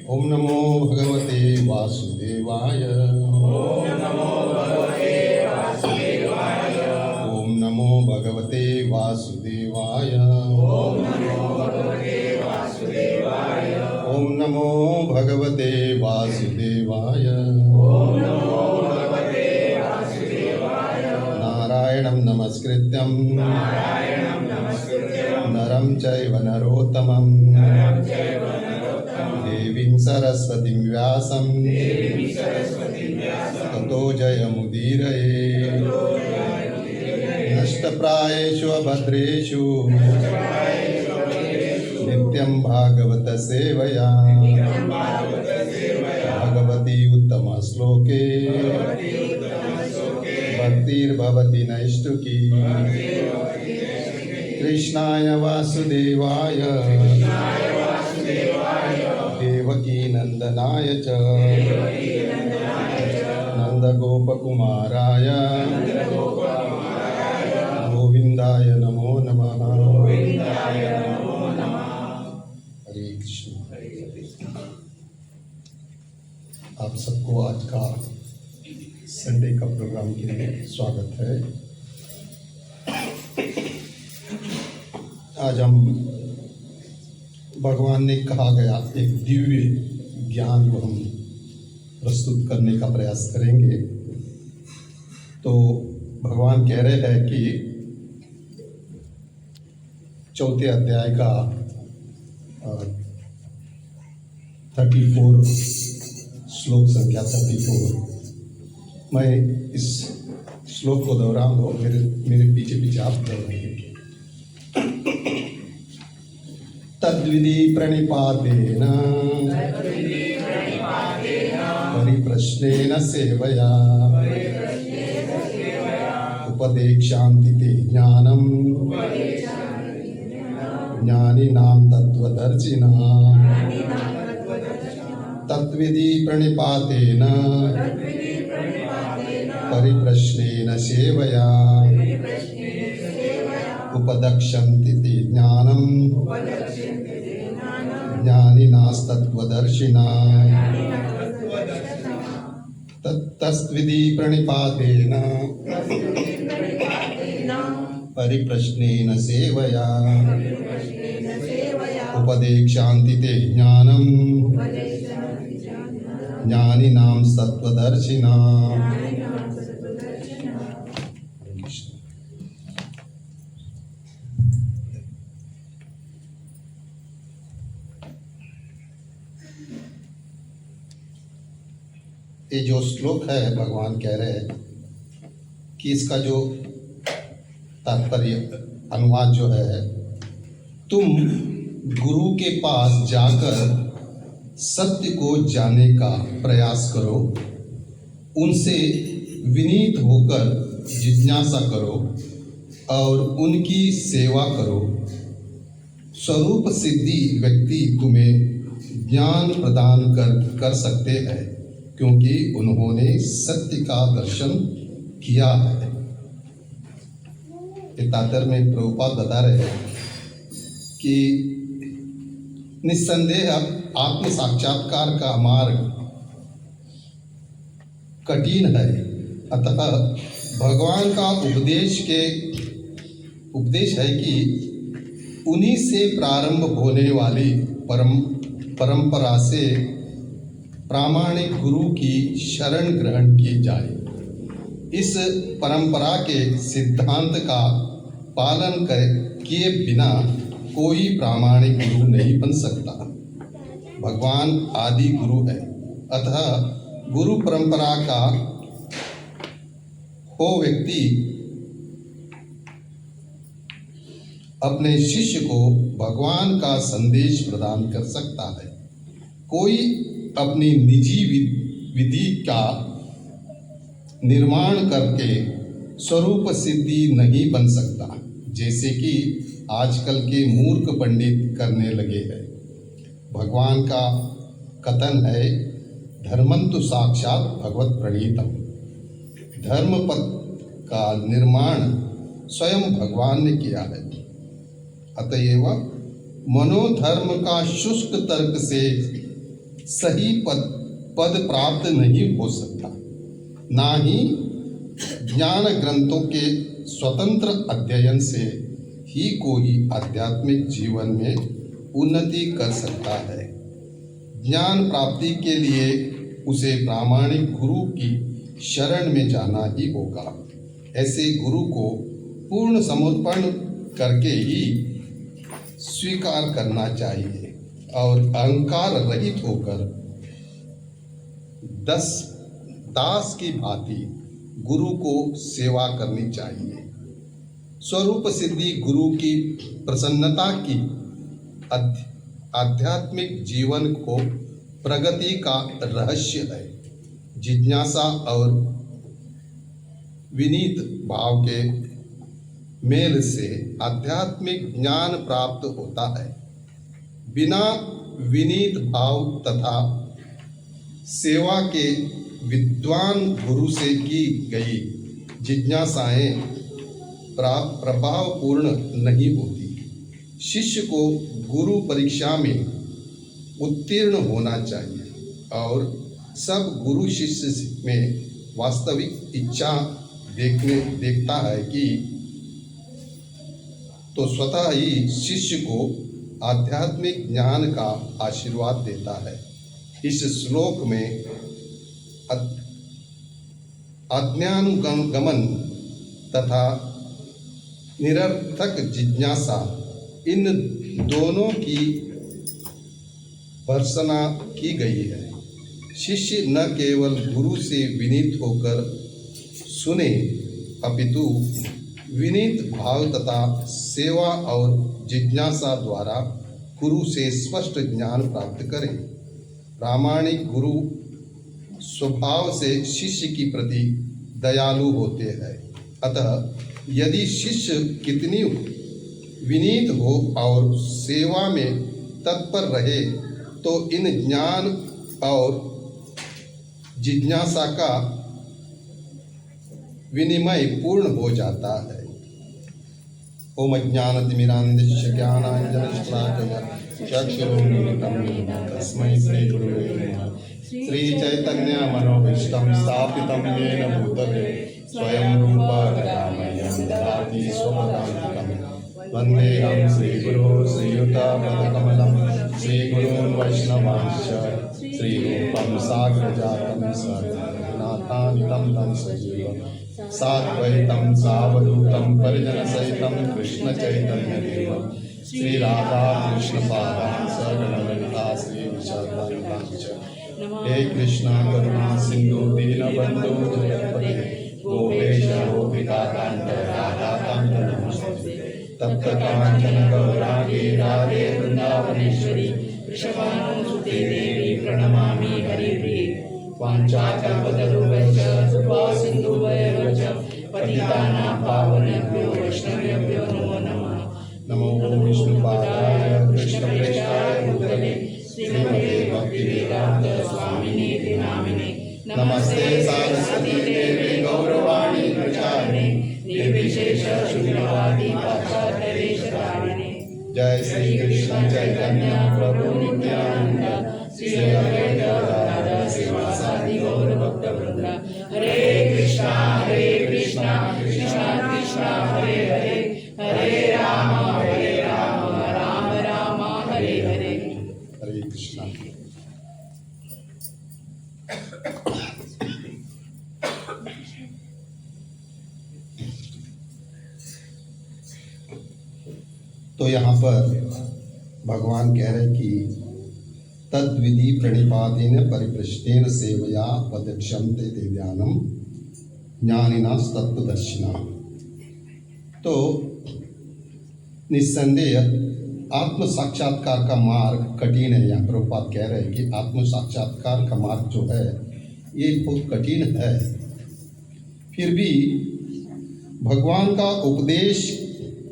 ओम नमो भगवते वासुदेवाय। ओम नमो भगवते वासुदेवाय। ओम नमो भगवते वासुदेवाय। ओम नमो भगवते वासुदेवाय। ओम नमो भगवते वासुदेवाय। ओम नमो भगवते वासुदेवाय। नारायणं नमस्कृत्यं नरं चैव नरोत्तमं देवीं सरस्वतीं व्यासं ततो जयमुदीरये नष्टप्रायेषु अभद्रेषु नित्यं भागवत सेवया भगवती उत्तम श्लोके भक्तिर्भवति नैष्टुकी कृष्णाय वासुदेवाय देवकी नंदनाय च नंदगोपकुमाराय गोविंदाय नमो नमः। हरे कृष्ण। आप सबको आज का संडे का प्रोग्राम के लिए स्वागत है। आज हम भगवान ने कहा गया एक दिव्य ज्ञान को हम प्रस्तुत करने का प्रयास करेंगे। तो भगवान कह रहे हैं कि चौथे अध्याय का 34 श्लोक संख्या 34। मैं इस श्लोक को दोहराऊंगा, मेरे पीछे पीछे आप दोहराएंगे। तद्विधि प्रणिपातेन परिप्रश्नेन सेवया उपदेक्षान्ति ते ज्ञानं ज्ञानिनां तत्त्वदर्शिनां। तद्विधि प्रणिपातेन परिप्रश्नेन सेवया उपदक्षन्ति ते ज्ञानं ज्ञानिनास्तत्त्वदर्शिनां। तद्विधि प्रणिपातेन परिप्रश्नेन सेवया उपदेक्षान्ति ते ज्ञानं ज्ञानिनां तत्त्वदर्शिनां। ये जो श्लोक है, भगवान कह रहे हैं कि इसका जो तात्पर्य अनुवाद जो है, तुम गुरु के पास जाकर सत्य को जानने का प्रयास करो, उनसे विनीत होकर जिज्ञासा करो और उनकी सेवा करो। स्वरूप सिद्धि व्यक्ति तुम्हें ज्ञान प्रदान कर सकते हैं, क्योंकि उन्होंने सत्य का दर्शन किया है। तात्पर्य में प्रभुपाद बता रहे हैं कि निस्संदेह आत्म साक्षात्कार का मार्ग कठिन है, अतः भगवान का उपदेश है कि उन्हीं से प्रारंभ होने वाली परंपरा से प्रामाणिक गुरु की शरण ग्रहण की जाए। इस परंपरा के सिद्धांत का पालन किए बिना कोई प्रामाणिक गुरु नहीं बन सकता। भगवान आदि गुरु है, अतः गुरु परंपरा का हो व्यक्ति अपने शिष्य को भगवान का संदेश प्रदान कर सकता है। कोई अपनी निजी विधि का निर्माण करके स्वरूप सिद्धि नहीं बन सकता, जैसे कि आजकल के मूर्ख पंडित करने लगे हैं। भगवान का कथन है, धर्मंतु साक्षात भगवत प्रणीतम। धर्म पद का निर्माण स्वयं भगवान ने किया है। अतएव मनोधर्म का शुष्क तर्क से सही पद प्राप्त नहीं हो सकता, ना ही ज्ञान ग्रंथों के स्वतंत्र अध्ययन से ही कोई आध्यात्मिक जीवन में उन्नति कर सकता है। ज्ञान प्राप्ति के लिए उसे प्रामाणिक गुरु की शरण में जाना ही होगा। ऐसे गुरु को पूर्ण समर्पण करके ही स्वीकार करना चाहिए और अहंकार रहित होकर दास की भांति गुरु को सेवा करनी चाहिए। स्वरूप सिद्धि गुरु की प्रसन्नता की आध्यात्मिक जीवन को प्रगति का रहस्य है। जिज्ञासा और विनीत भाव के मेल से आध्यात्मिक ज्ञान प्राप्त होता है। बिना विनीत भाव तथा सेवा के विद्वान गुरु से की गई जिज्ञासाएं प्रभावपूर्ण नहीं होती। शिष्य को गुरु परीक्षा में उत्तीर्ण होना चाहिए और सब गुरु शिष्य में वास्तविक इच्छा देखता है कि तो स्वतः ही शिष्य को आध्यात्मिक ज्ञान का आशीर्वाद देता है। इस श्लोक में अज्ञानुगमन तथा निरर्थक जिज्ञासा इन दोनों की भर्त्सना की गई है। शिष्य न केवल गुरु से विनीत होकर सुने अपितु विनीत भाव तथा सेवा और जिज्ञासा द्वारा गुरु से स्पष्ट ज्ञान प्राप्त करे। प्रामाणिक गुरु स्वभाव से शिष्य की प्रति दयालु होते हैं। अतः यदि शिष्य कितनी विनीत हो और सेवा में तत्पर रहे तो इन ज्ञान और जिज्ञासा का विनिमय पूर्ण हो जाता है। ओम अज्ञानतिमिरान्धस्य ज्ञानाञ्जनशलाकया चक्षुरुन्मीलितं येन तस्मै श्रीगुरुवे नमः। श्रीचैतन्यमनोभीष्टं स्थापितं येन भूतले स्वयं रूप कदा ददाति स्वपदान्तिकम्। वन्देऽहं श्रीगुरो श्रीयुतापदकमलं श्रीगुरून् वैष्णवांश्च श्रीरूपं साग्रजातं सगुणानाथान्वितं तं सजीवम् साद्वैतं सावधूतं परिजनसहितं कृष्णचैतन्यदेवं श्रीराधाकृष्णपादान् सगणललिता श्रीविशाखान्वितांश्च। हे कृष्णा करुणा सिन्धु दीनबन्धो जगत्पते गोपेश गोपिकाकान्त राधाकान्त नमोस्तुते। तप्त काञ्चन गौराङ्गी राधे वृन्दावनेश्वरी वृषभानुसुते देवी प्रणमामि हरिप्रिये। वाञ्छाकल्पतरुभ्यश्च कृपा सिन्धुभ्यश्च पतितानां पावनेभ्यो वैष्णवेभ्यो नमो नमः। नमो विष्णुपादाय कृष्णप्रेष्ठाय भूतले श्रीमते भक्तिवेदान्त स्वामिने नामिने। नमस्ते सरस्वती देवी गौरवाणी प्रचारिणे निर्विशेष शून्यवादी पाश्चात्य देशतारिणे। जय श्री कृष्ण चैतन्य प्रभु नित्यानंद श्री अद्वैत गदाधर श्रीवासादि गौर भक्तवृंद। हरे कृष्णा कृष्णा कृष्णा हरे हरे हरे राम राम राम हरे हरे। हरे कृष्णा। तो यहाँ पर भगवान कह रहे कि तद्विधि प्रणिपातेन परिपृष्टेन सेवया वदक्षन्ते दिव्यानम ज्ञानिना तत्वदर्शिना। तो निस्संदेह आत्म साक्षात्कार का मार्ग कठिन है। यहाँ प्रभुपाद कह रहे हैं कि आत्म साक्षात्कार का मार्ग जो है ये बहुत कठिन है। फिर भी भगवान का उपदेश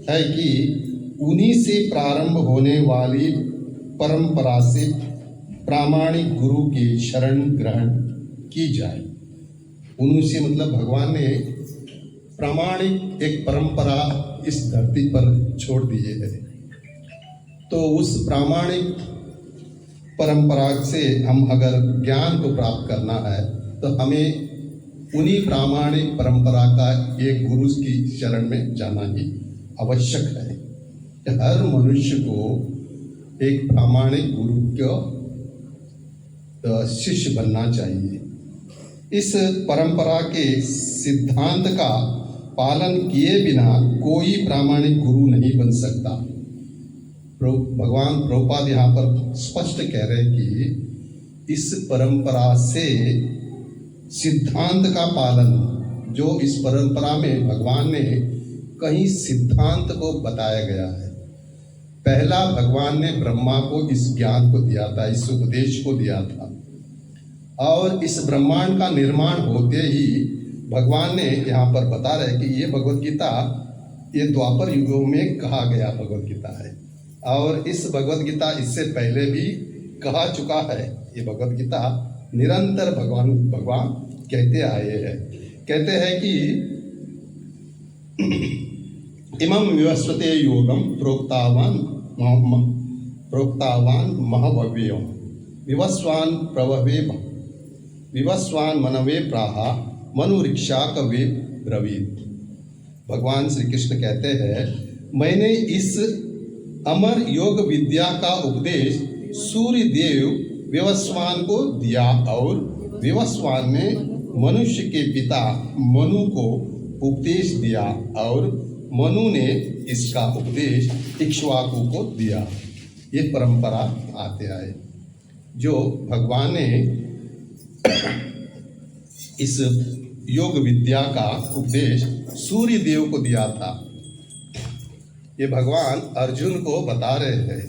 है कि उन्हीं से प्रारंभ होने वाली परंपरा से प्रामाणिक गुरु की शरण ग्रहण की जाए। उन्हीं से मतलब भगवान ने प्रामाणिक एक परंपरा इस धरती पर छोड़ दी है। तो उस प्रामाणिक परंपरा से हम अगर ज्ञान को प्राप्त करना है तो हमें उन्हीं प्रामाणिक परंपरा का एक गुरु की शरण में जाना ही आवश्यक है। हर मनुष्य को एक प्रामाणिक गुरु का शिष्य बनना चाहिए। इस परंपरा के सिद्धांत का पालन किए बिना कोई प्रामाणिक गुरु नहीं बन सकता। भगवान प्रभुपाद यहाँ पर स्पष्ट कह रहे हैं कि इस परंपरा से सिद्धांत का पालन, जो इस परंपरा में भगवान ने कहीं सिद्धांत को बताया गया है। पहला भगवान ने ब्रह्मा को इस ज्ञान को दिया था, इस उपदेश को दिया था, और इस ब्रह्मांड का निर्माण होते ही भगवान ने यहाँ पर बता रहे कि ये भगवत गीता, ये द्वापर युगों में कहा गया भगवत गीता है, और इस भगवत गीता इससे पहले भी कहा चुका है। ये भगवत गीता निरंतर भगवान कहते आए हैं। कहते हैं कि इमं विवस्वते योगम प्रोक्तावान महाभव्यो विवस्वान प्रभवे विवस्वान मनवे प्राहा मनुरिक्षा कवे ब्रवीत। भगवान श्री कृष्ण कहते हैं, मैंने इस अमर योग विद्या का उपदेश सूर्य देव विवस्वान को दिया, और विवस्वान ने मनुष्य के पिता मनु को उपदेश दिया, और मनु ने इसका उपदेश इक्ष्वाकु को दिया। ये परंपरा आते आए जो भगवान ने इस योग विद्या का उपदेश सूर्य देव को दिया था। ये भगवान अर्जुन को बता रहे थे।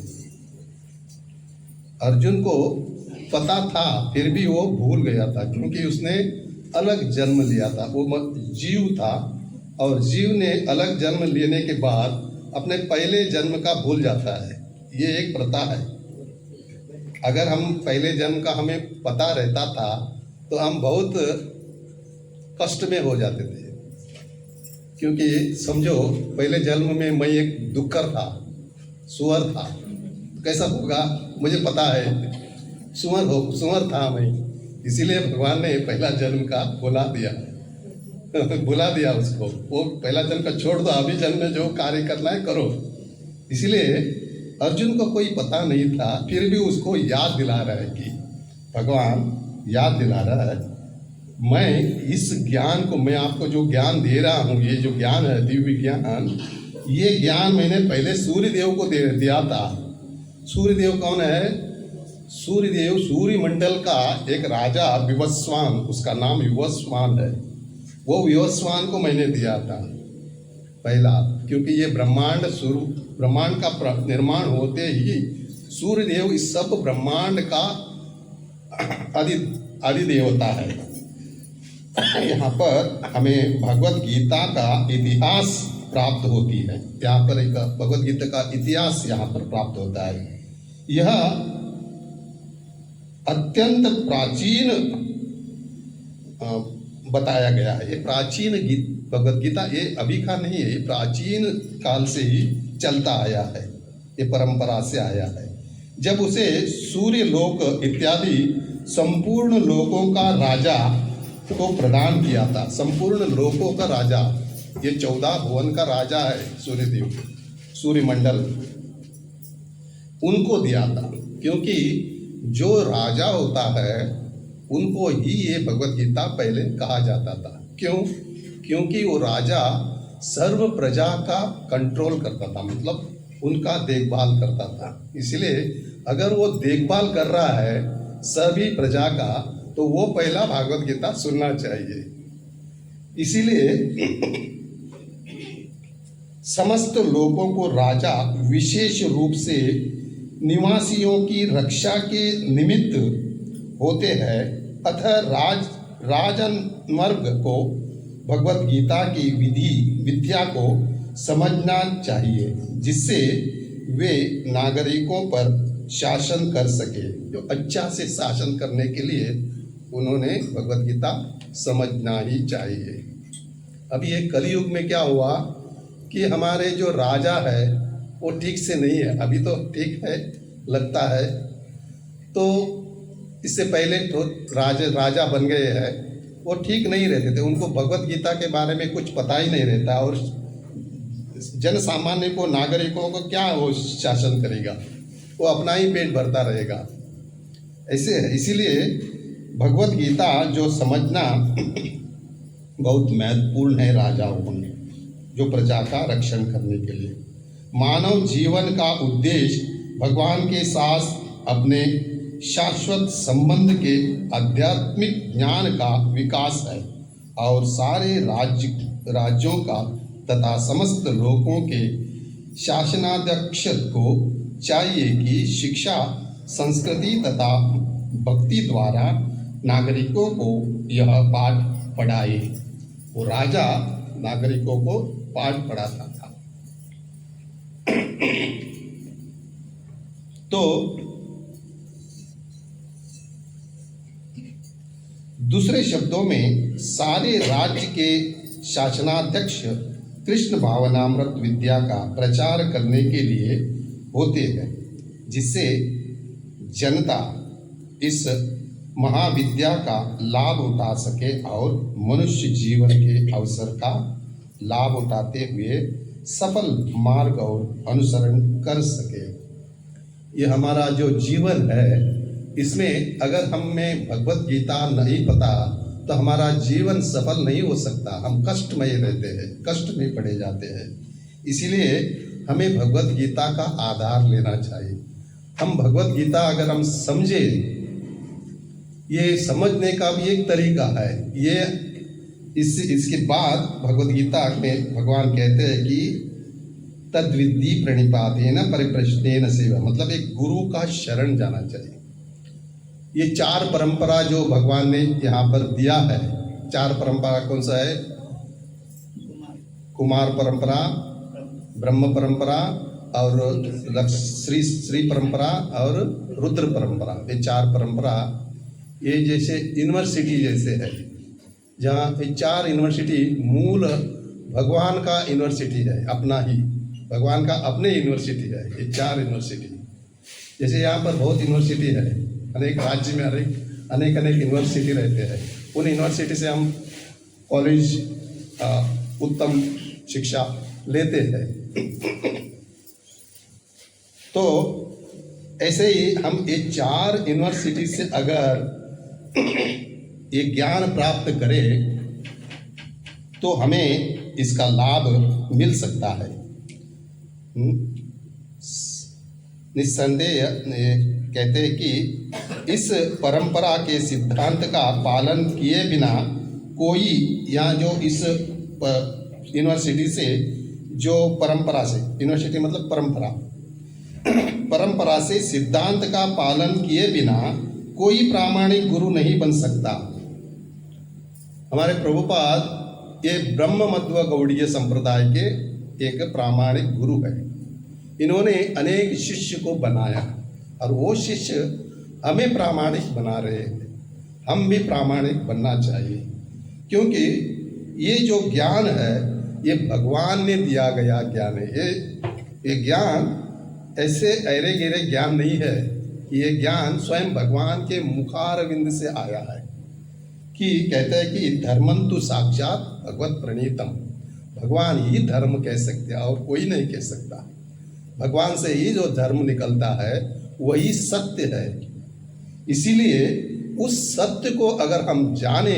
अर्जुन को पता था, फिर भी वो भूल गया था, क्योंकि उसने अलग जन्म लिया था। वो जीव था, और जीव ने अलग जन्म लेने के बाद अपने पहले जन्म का भूल जाता है। ये एक प्रथा है। अगर हम पहले जन्म का हमें पता रहता था तो हम बहुत कष्ट में हो जाते थे, क्योंकि समझो पहले जन्म में मैं एक डुक्कर था, सुअर था, कैसा होगा मुझे पता है, सुअर था मैं। इसीलिए भगवान ने पहला जन्म का बुला दिया उसको। वो पहला जन्म का छोड़ दो, अभी जन्म में जो कार्य करना है करो। इसीलिए अर्जुन को कोई पता नहीं था, फिर भी उसको याद दिला रहा है कि भगवान याद दिला रहा है, मैं इस ज्ञान को, मैं आपको जो ज्ञान दे रहा हूँ, ये जो ज्ञान है दिव्य ज्ञान, ये ज्ञान मैंने पहले सूर्य देव को दिया था। सूर्य देव कौन है? सूर्य देव सूर्य मंडल का एक राजा विवस्वान, उसका नाम विवस्वान है। वो विवस्वान को मैंने दिया था पहला, क्योंकि ये ब्रह्मांड का निर्माण होते ही सूर्य देव इस सब ब्रह्मांड का अधिदेवता है। यहाँ पर हमें भगवत गीता का इतिहास प्राप्त होती है। यहाँ पर एक भगवत गीता का इतिहास यहाँ पर प्राप्त होता है। यह अत्यंत प्राचीन बताया गया है। ये प्राचीन भगवत गीता ये अभी का नहीं है, ये प्राचीन काल से ही चलता आया है, ये परंपरा से आया है। जब उसे सूर्य लोक इत्यादि संपूर्ण लोकों का राजा को प्रदान किया था। संपूर्ण लोकों का राजा, ये 14 भुवन का राजा है सूर्यदेव, सूर्यमंडल, उनको दिया था। क्योंकि जो राजा होता है उनको ही ये भगवत गीता पहले कहा जाता था। क्यों? क्योंकि वो राजा सर्व प्रजा का कंट्रोल करता था, मतलब उनका देखभाल करता था। इसलिए अगर वो देखभाल कर रहा है सभी प्रजा का, तो वो पहला भागवत गीता सुनना चाहिए। इसीलिए समस्त लोगों को राजा विशेष रूप से निवासियों की रक्षा के निमित्त होते हैं। अतः राजन वर्ग को भगवत गीता की विद्या को समझना चाहिए, जिससे वे नागरिकों पर शासन कर सके। जो अच्छा से शासन करने के लिए उन्होंने भगवत गीता समझना ही चाहिए। अब ये कलयुग में क्या हुआ कि हमारे जो राजा है वो ठीक से नहीं है। अभी तो ठीक है लगता है, तो इससे पहले तो राजा बन गए हैं, वो ठीक नहीं रहते थे। उनको भगवत गीता के बारे में कुछ पता ही नहीं रहता, और जन सामान्य को, नागरिकों को क्या वो शासन करेगा, वो अपना ही पेट भरता रहेगा। ऐसे है। इसीलिए भगवत गीता जो समझना बहुत महत्वपूर्ण है राजाओं ने, जो प्रजा का रक्षण करने के लिए। मानव जीवन का उद्देश्य भगवान के साथ अपने शाश्वत संबंध के आध्यात्मिक ज्ञान का विकास है और सारे राज्यों का तथा समस्त लोगों के शासनाध्यक्ष को चाहिए कि शिक्षा, संस्कृति तथा भक्ति द्वारा नागरिकों को यह पाठ पढ़ाए। वो राजा नागरिकों को पाठ पढ़ाता था। तो दूसरे शब्दों में सारे राज्य के शासनाध्यक्ष कृष्ण भावनामृत विद्या का प्रचार करने के लिए होते हैं, जिससे जनता इस महाविद्या का लाभ उठा सके और मनुष्य जीवन के अवसर का लाभ उठाते हुए सफल मार्ग और अनुसरण कर सके। ये हमारा जो जीवन है, इसमें अगर हमें भगवत गीता नहीं पता तो हमारा जीवन सफल नहीं हो सकता। हम कष्टमय रहते हैं, कष्ट में पड़े जाते हैं। इसीलिए हमें भगवत गीता का आधार लेना चाहिए। हम भगवत गीता अगर हम समझे, ये समझने का भी एक तरीका है। ये इसके बाद भगवत गीता में भगवान कहते हैं कि तद्विद्धि प्रणिपातेन परिप्रश्नेन सेवा, मतलब एक गुरु का शरण जाना चाहिए। ये चार परंपरा जो भगवान ने यहाँ पर दिया है, चार परंपरा कौन सा है? कुमार परंपरा, ब्रह्म परंपरा और श्री परंपरा और रुद्र परंपरा। ये चार परंपरा ये जैसे यूनिवर्सिटी जैसे है, जहाँ ये चार यूनिवर्सिटी मूल भगवान का यूनिवर्सिटी है, अपना ही भगवान का अपने यूनिवर्सिटी है। ये चार यूनिवर्सिटी, जैसे यहाँ पर बहुत यूनिवर्सिटी है, अनेक राज्य में अनेक यूनिवर्सिटी रहते हैं। उन यूनिवर्सिटी से हम कॉलेज उत्तम शिक्षा लेते हैं। तो ऐसे ही हम ये चार यूनिवर्सिटी से अगर ये ज्ञान प्राप्त करें तो हमें इसका लाभ मिल सकता है। निस्संदेह कहते हैं कि इस परंपरा के सिद्धांत का पालन किए बिना कोई, या जो इस यूनिवर्सिटी से जो परंपरा से, यूनिवर्सिटी मतलब परंपरा से सिद्धांत का पालन किए बिना कोई प्रामाणिक गुरु नहीं बन सकता। हमारे प्रभुपाद ये ब्रह्म मध्व गौड़ीय संप्रदाय के एक प्रामाणिक गुरु है। इन्होंने अनेक शिष्य को बनाया और वो शिष्य हमें प्रामाणिक बना रहे हैं। हम भी प्रामाणिक बनना चाहिए, क्योंकि ये जो ज्ञान है ये भगवान ने दिया गया ज्ञान है। ये ज्ञान ऐसे अरे गिरे ज्ञान नहीं है, ये ज्ञान स्वयं भगवान के मुखारविंद से आया है। कि कहते हैं कि धर्मंतु साक्षात भगवत प्रणीतम, भगवान ही धर्म कह सकते हैं और कोई नहीं कह सकता। भगवान से ही जो धर्म निकलता है वही सत्य है। इसीलिए उस सत्य को अगर हम जाने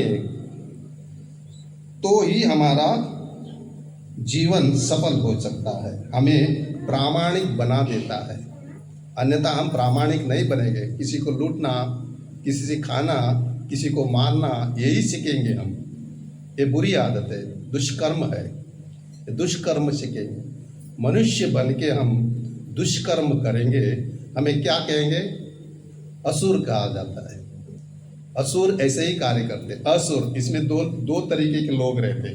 तो ही हमारा जीवन सफल हो सकता है, हमें प्रामाणिक बना देता है। अन्यथा हम प्रामाणिक नहीं बनेंगे। किसी को लूटना, किसी से खाना, किसी को मारना, यही सीखेंगे हम। ये बुरी आदत है, दुष्कर्म है, ये दुष्कर्म सीखेंगे। मनुष्य बन के हम दुष्कर्म करेंगे, हमें क्या कहेंगे? असुर कहा जाता है। असुर ऐसे ही कार्य करते। असुर, इसमें दो तरीके के लोग रहते,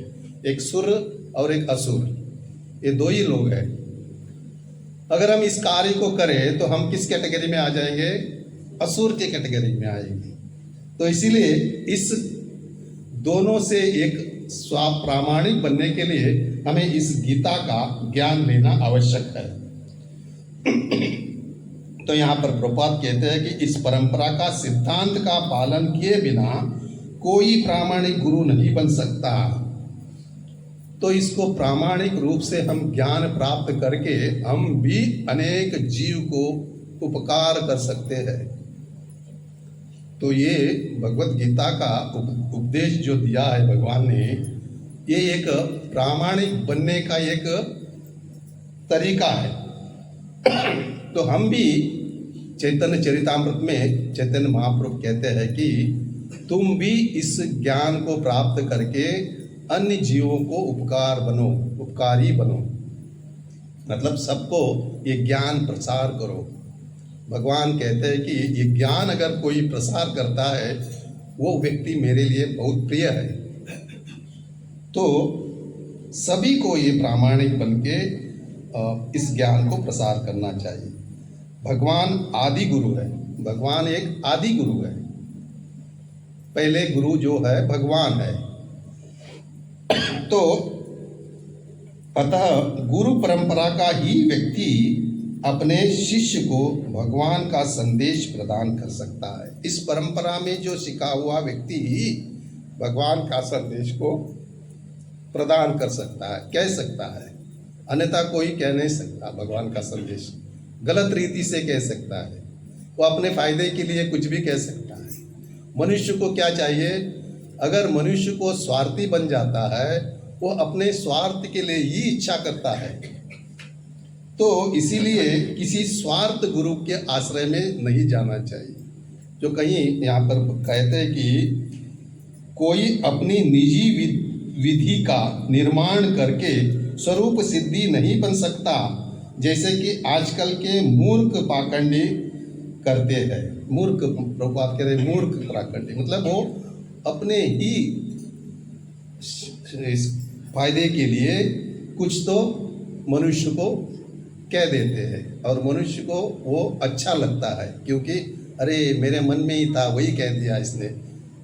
एक सुर और एक असुर, ये दो ही लोग हैं। अगर हम इस कार्य को करें तो हम किस कैटेगरी में आ जाएंगे? असुर के कैटेगरी में आएंगे। तो इसीलिए इस दोनों से एक प्रामाणिक बनने के लिए हमें इस गीता का ज्ञान लेना आवश्यक है। तो यहाँ पर प्रभुपाद कहते हैं कि इस परंपरा का सिद्धांत का पालन किए बिना कोई प्रामाणिक गुरु नहीं बन सकता। तो इसको प्रामाणिक रूप से हम ज्ञान प्राप्त करके हम भी अनेक जीव को उपकार कर सकते हैं। तो ये भगवत गीता का उपदेश जो दिया है भगवान ने, ये एक प्रामाणिक बनने का एक तरीका है। तो हम भी चैतन्य चरितामृत में चैतन्य महाप्रभु कहते हैं कि तुम भी इस ज्ञान को प्राप्त करके अन्य जीवों को उपकारी बनो, मतलब सबको ये ज्ञान प्रसार करो। भगवान कहते हैं कि ये ज्ञान अगर कोई प्रसार करता है वो व्यक्ति मेरे लिए बहुत प्रिय है। तो सभी को ये प्रामाणिक बन के इस ज्ञान को प्रसार करना चाहिए। भगवान आदि गुरु है, भगवान एक आदि गुरु है, पहले गुरु जो है भगवान है। तो अतः गुरु परंपरा का ही व्यक्ति अपने शिष्य को भगवान का संदेश प्रदान कर सकता है। इस परंपरा में जो सिखा हुआ व्यक्ति ही भगवान का संदेश को प्रदान कर सकता है, कह सकता है, अन्यथा कोई कह नहीं सकता। भगवान का संदेश गलत रीति से कह सकता है, वो अपने फायदे के लिए कुछ भी कह सकता है। मनुष्य को क्या चाहिए? अगर मनुष्य को स्वार्थी बन जाता है, वो अपने स्वार्थ के लिए ही इच्छा करता है, तो इसीलिए किसी स्वार्थ गुरु के आश्रय में नहीं जाना चाहिए। जो कहीं यहाँ पर कहते हैं कि कोई अपनी निजी विधि का निर्माण करके स्वरूप सिद्धि नहीं बन सकता, जैसे कि आजकल के मूर्ख पाखंडी करते हैं। मूर्ख, प्रभुपाद कह रहे मूर्ख पाखंडी, मतलब वो अपने ही इस फायदे के लिए कुछ तो मनुष्य को कह देते हैं और मनुष्य को वो अच्छा लगता है, क्योंकि अरे मेरे मन में ही था, वही कह दिया इसने।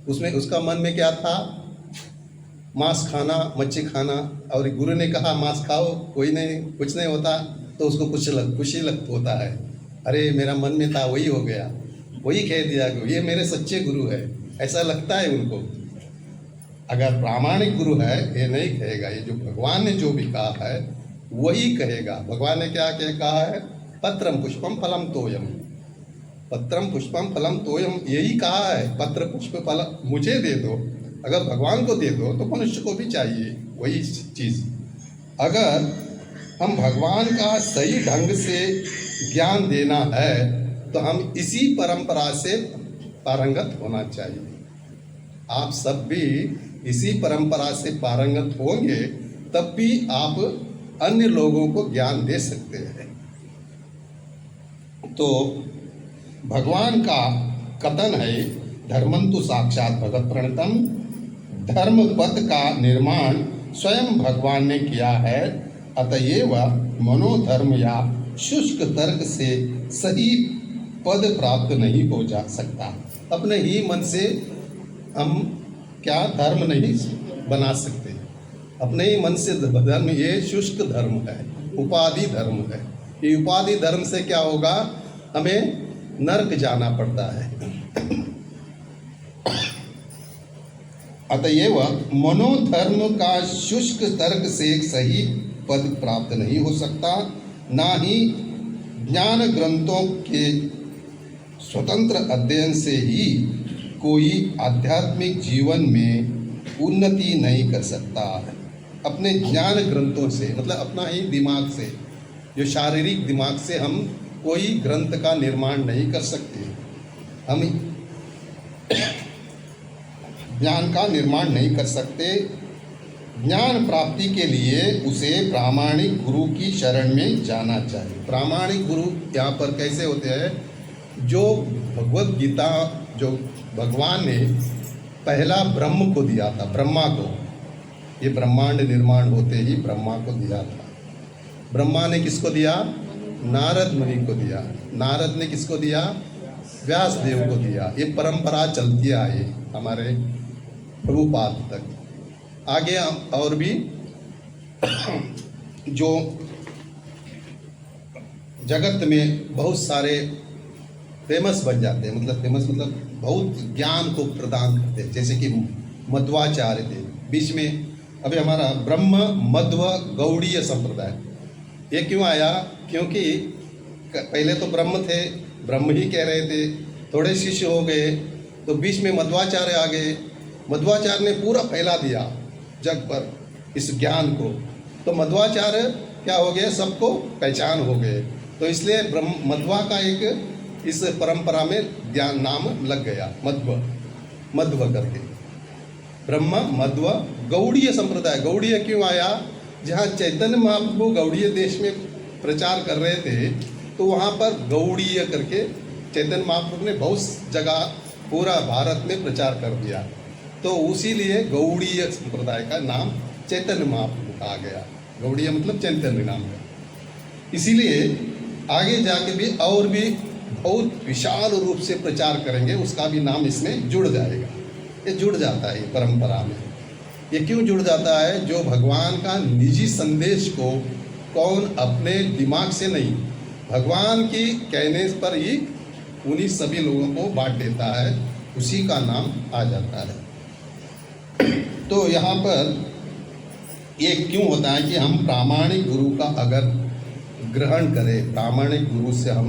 उसमें उसका मन में क्या था? मांस खाना, मच्छी खाना, और गुरु ने कहा मांस खाओ, कोई नहीं, कुछ नहीं होता, तो उसको खुशी होता है। अरे मेरा मन में था, वही हो गया, वही कह दिया, ये मेरे सच्चे गुरु है, ऐसा लगता है उनको। अगर प्रामाणिक गुरु है ये नहीं कहेगा, ये जो भगवान ने जो भी कहा है वही कहेगा। भगवान ने क्या कहा है? पत्रम पुष्पम फलम तोयम, पत्रम पुष्पम फलम तोयम, यही कहा है। पत्र पुष्प फल मुझे दे दो, अगर भगवान को दे दो तो मनुष्य को भी चाहिए वही चीज़। अगर हम भगवान का सही ढंग से ज्ञान देना है तो हम इसी परंपरा से पारंगत होना चाहिए। आप सब भी इसी परंपरा से पारंगत होंगे तब भी आप अन्य लोगों को ज्ञान दे सकते हैं। तो भगवान का कथन है, धर्मंतु साक्षात भगत प्रणतम, धर्म पद का निर्माण स्वयं भगवान ने किया है, अतएव मनोधर्म या शुष्क तर्क से सही पद प्राप्त नहीं हो जा सकता। अपने ही मन से हम क्या धर्म नहीं बना सकते, अपने ही मन से धर्म, ये शुष्क धर्म है, उपाधि धर्म है। ये उपाधि धर्म से क्या होगा? हमें नरक जाना पड़ता है। अतएव मनोधर्म का शुष्क तर्क से सही पद प्राप्त नहीं हो सकता, ना ही ज्ञान ग्रंथों के स्वतंत्र अध्ययन से ही कोई आध्यात्मिक जीवन में उन्नति नहीं कर सकता। अपने ज्ञान ग्रंथों से, मतलब अपना ही दिमाग से, जो शारीरिक दिमाग से हम कोई ग्रंथ का निर्माण नहीं कर सकते, हम ज्ञान का निर्माण नहीं कर सकते। ज्ञान प्राप्ति के लिए उसे प्रामाणिक गुरु की शरण में जाना चाहिए। प्रामाणिक गुरु यहाँ पर कैसे होते हैं? जो भगवत गीता, जो भगवान ने पहला ब्रह्म को दिया था, ब्रह्मा को, ये ब्रह्मांड निर्माण होते ही ब्रह्मा को दिया था। ब्रह्मा ने किसको दिया? नारद मुनि को दिया। नारद ने किसको दिया? व्यास देव को दिया। ये परंपरा चलती आई हमारे प्रभुपाद तक। आगे और भी जो जगत में बहुत सारे फेमस बन जाते हैं, मतलब फेमस मतलब बहुत ज्ञान को प्रदान करते हैं, जैसे कि मध्वाचार्य थे बीच में। अभी हमारा ब्रह्म मध्व गौड़ीय संप्रदाय, ये क्यों आया? क्योंकि पहले तो ब्रह्म थे, ब्रह्म ही कह रहे थे, थोड़े शिष्य हो गए तो बीच में मध्वाचार्य आ गए। मध्वाचार्य ने पूरा फैला दिया जग पर इस ज्ञान को। तो मध्वाचार्य क्या हो गया, सबको पहचान हो गए। तो इसलिए ब्रह्म मध्वा का एक इस परंपरा में ज्ञान नाम लग गया, मध्व करके। ब्रह्म मध्व गौड़ीय संप्रदाय। गौड़ीय क्यों आया? जहाँ चैतन्य महाप्रभु गौड़ीय देश में प्रचार कर रहे थे तो वहाँ पर गौड़ीय करके चैतन्य महाप्रभु ने बहुत जगह पूरा भारत में प्रचार कर दिया। तो उसी लिए गौड़ीय संप्रदाय का नाम चैतन्य महाप्रभु कहा गया। गौड़ीय मतलब चैतन्य नाम है। इसीलिए आगे जाके भी और भी बहुत विशाल रूप से प्रचार करेंगे, उसका भी नाम इसमें जुड़ जाएगा। ये जुड़ जाता है परंपरा में। ये क्यों जुड़ जाता है? जो भगवान का निजी संदेश को कौन अपने दिमाग से नहीं, भगवान की कहने पर ही उन्हीं सभी लोगों को बांट देता है, उसी का नाम आ जाता है। तो यहाँ पर ये क्यों होता है कि हम प्रामाणिक गुरु का अगर ग्रहण करें, प्रामाणिक गुरु से हम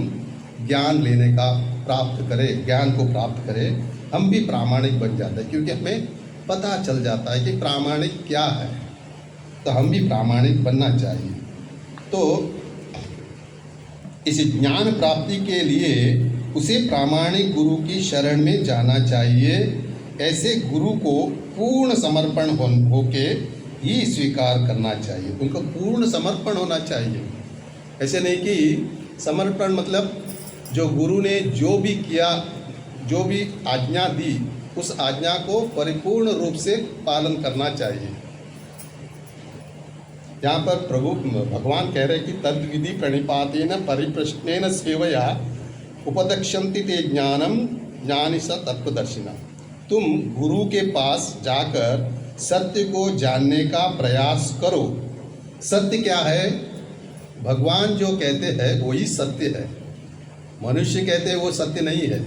ज्ञान लेने का प्राप्त करें, ज्ञान को प्राप्त करें, हम भी प्रामाणिक बन जाते हैं। क्योंकि हमें पता चल जाता है कि प्रामाणिक क्या है, तो हम भी प्रामाणिक बनना चाहिए। तो इस ज्ञान प्राप्ति के लिए उसे प्रामाणिक गुरु की शरण में जाना चाहिए। ऐसे गुरु को पूर्ण समर्पण होके ही स्वीकार करना चाहिए। उनको पूर्ण समर्पण होना चाहिए। ऐसे नहीं कि समर्पण मतलब जो गुरु ने जो भी किया, जो भी आज्ञा दी, उस आज्ञा को परिपूर्ण रूप से पालन करना चाहिए। यहाँ पर प्रभु भगवान कह रहे कि तद विधि प्रणिपातेन परिप्रश्नेन सेवया उपदक्षन्ति ते ज्ञानम ज्ञानी स तत्वदर्शिना। तुम गुरु के पास जाकर सत्य को जानने का प्रयास करो। सत्य क्या है? भगवान जो कहते हैं वही सत्य है। मनुष्य कहते हैं वो सत्य नहीं है।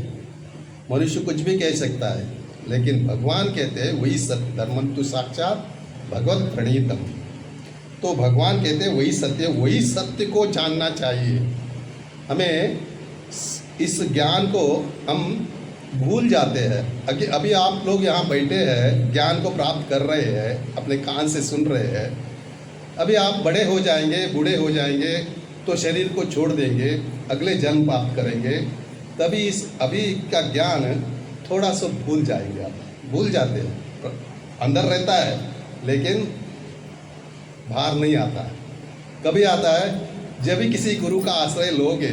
मनुष्य कुछ भी कह सकता है, लेकिन भगवान कहते हैं वही सत्य। धर्मं तु साक्षात भगवत प्रणीतम। तो भगवान कहते हैं वही सत्य, वही सत्य को जानना चाहिए। हमें इस ज्ञान को हम भूल जाते हैं। अभी आप लोग यहाँ बैठे हैं, ज्ञान को प्राप्त कर रहे हैं, अपने कान से सुन रहे हैं। अभी आप बड़े हो जाएंगे, बूढ़े हो जाएंगे तो शरीर को छोड़ देंगे, अगले जन्म प्राप्त करेंगे, तभी इस अभी का ज्ञान थोड़ा सा भूल जाएंगे। आप भूल जाते हैं, अंदर रहता है लेकिन बाहर नहीं आता है। कभी आता है जब भी किसी गुरु का आश्रय लोगे,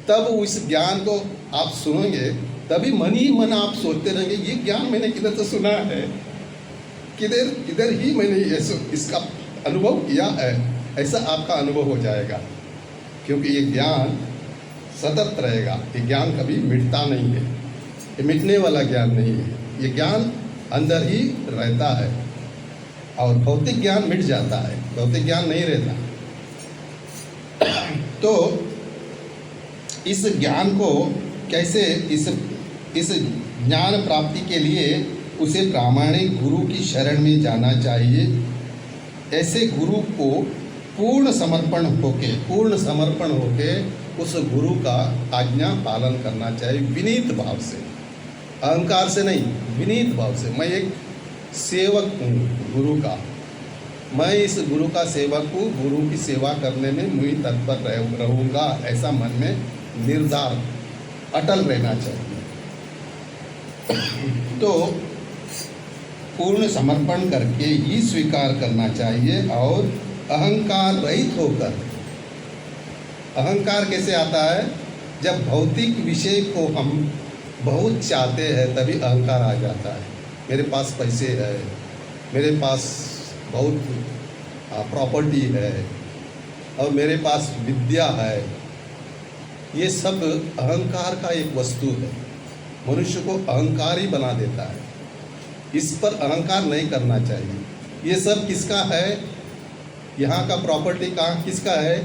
तब उस ज्ञान को आप सुनोगे, तभी मन ही मन आप सोचते रहेंगे ये ज्ञान मैंने किधर तो सुना है, किधर ही मैंने इसका अनुभव किया है। ऐसा आपका अनुभव हो जाएगा, क्योंकि ये ज्ञान सतत रहेगा। ये ज्ञान कभी मिटता नहीं है, ये मिटने वाला ज्ञान नहीं है। ये ज्ञान अंदर ही रहता है और भौतिक ज्ञान मिट जाता है, भौतिक ज्ञान नहीं रहता। तो इस ज्ञान को कैसे, इस ज्ञान प्राप्ति के लिए उसे प्रामाणिक गुरु की शरण में जाना चाहिए। ऐसे गुरु को पूर्ण समर्पण होके उस गुरु का आज्ञा पालन करना चाहिए, विनीत भाव से, अहंकार से नहीं, विनीत भाव से। मैं एक सेवक हूँ गुरु का, मैं इस गुरु का सेवक हूँ, गुरु की सेवा करने में मैं तत्पर रहूँगा, ऐसा मन में निर्धार अटल रहना चाहिए। तो पूर्ण समर्पण करके ही स्वीकार करना चाहिए और अहंकार रहित होकर। अहंकार कैसे आता है? जब भौतिक विषय को हम बहुत चाहते हैं तभी अहंकार आ जाता है। मेरे पास पैसे है, मेरे पास बहुत प्रॉपर्टी है और मेरे पास विद्या है, ये सब अहंकार का एक वस्तु है। मनुष्य को अहंकारी बना देता है। इस पर अहंकार नहीं करना चाहिए। ये सब किसका है? यहाँ का प्रॉपर्टी कहाँ किसका है?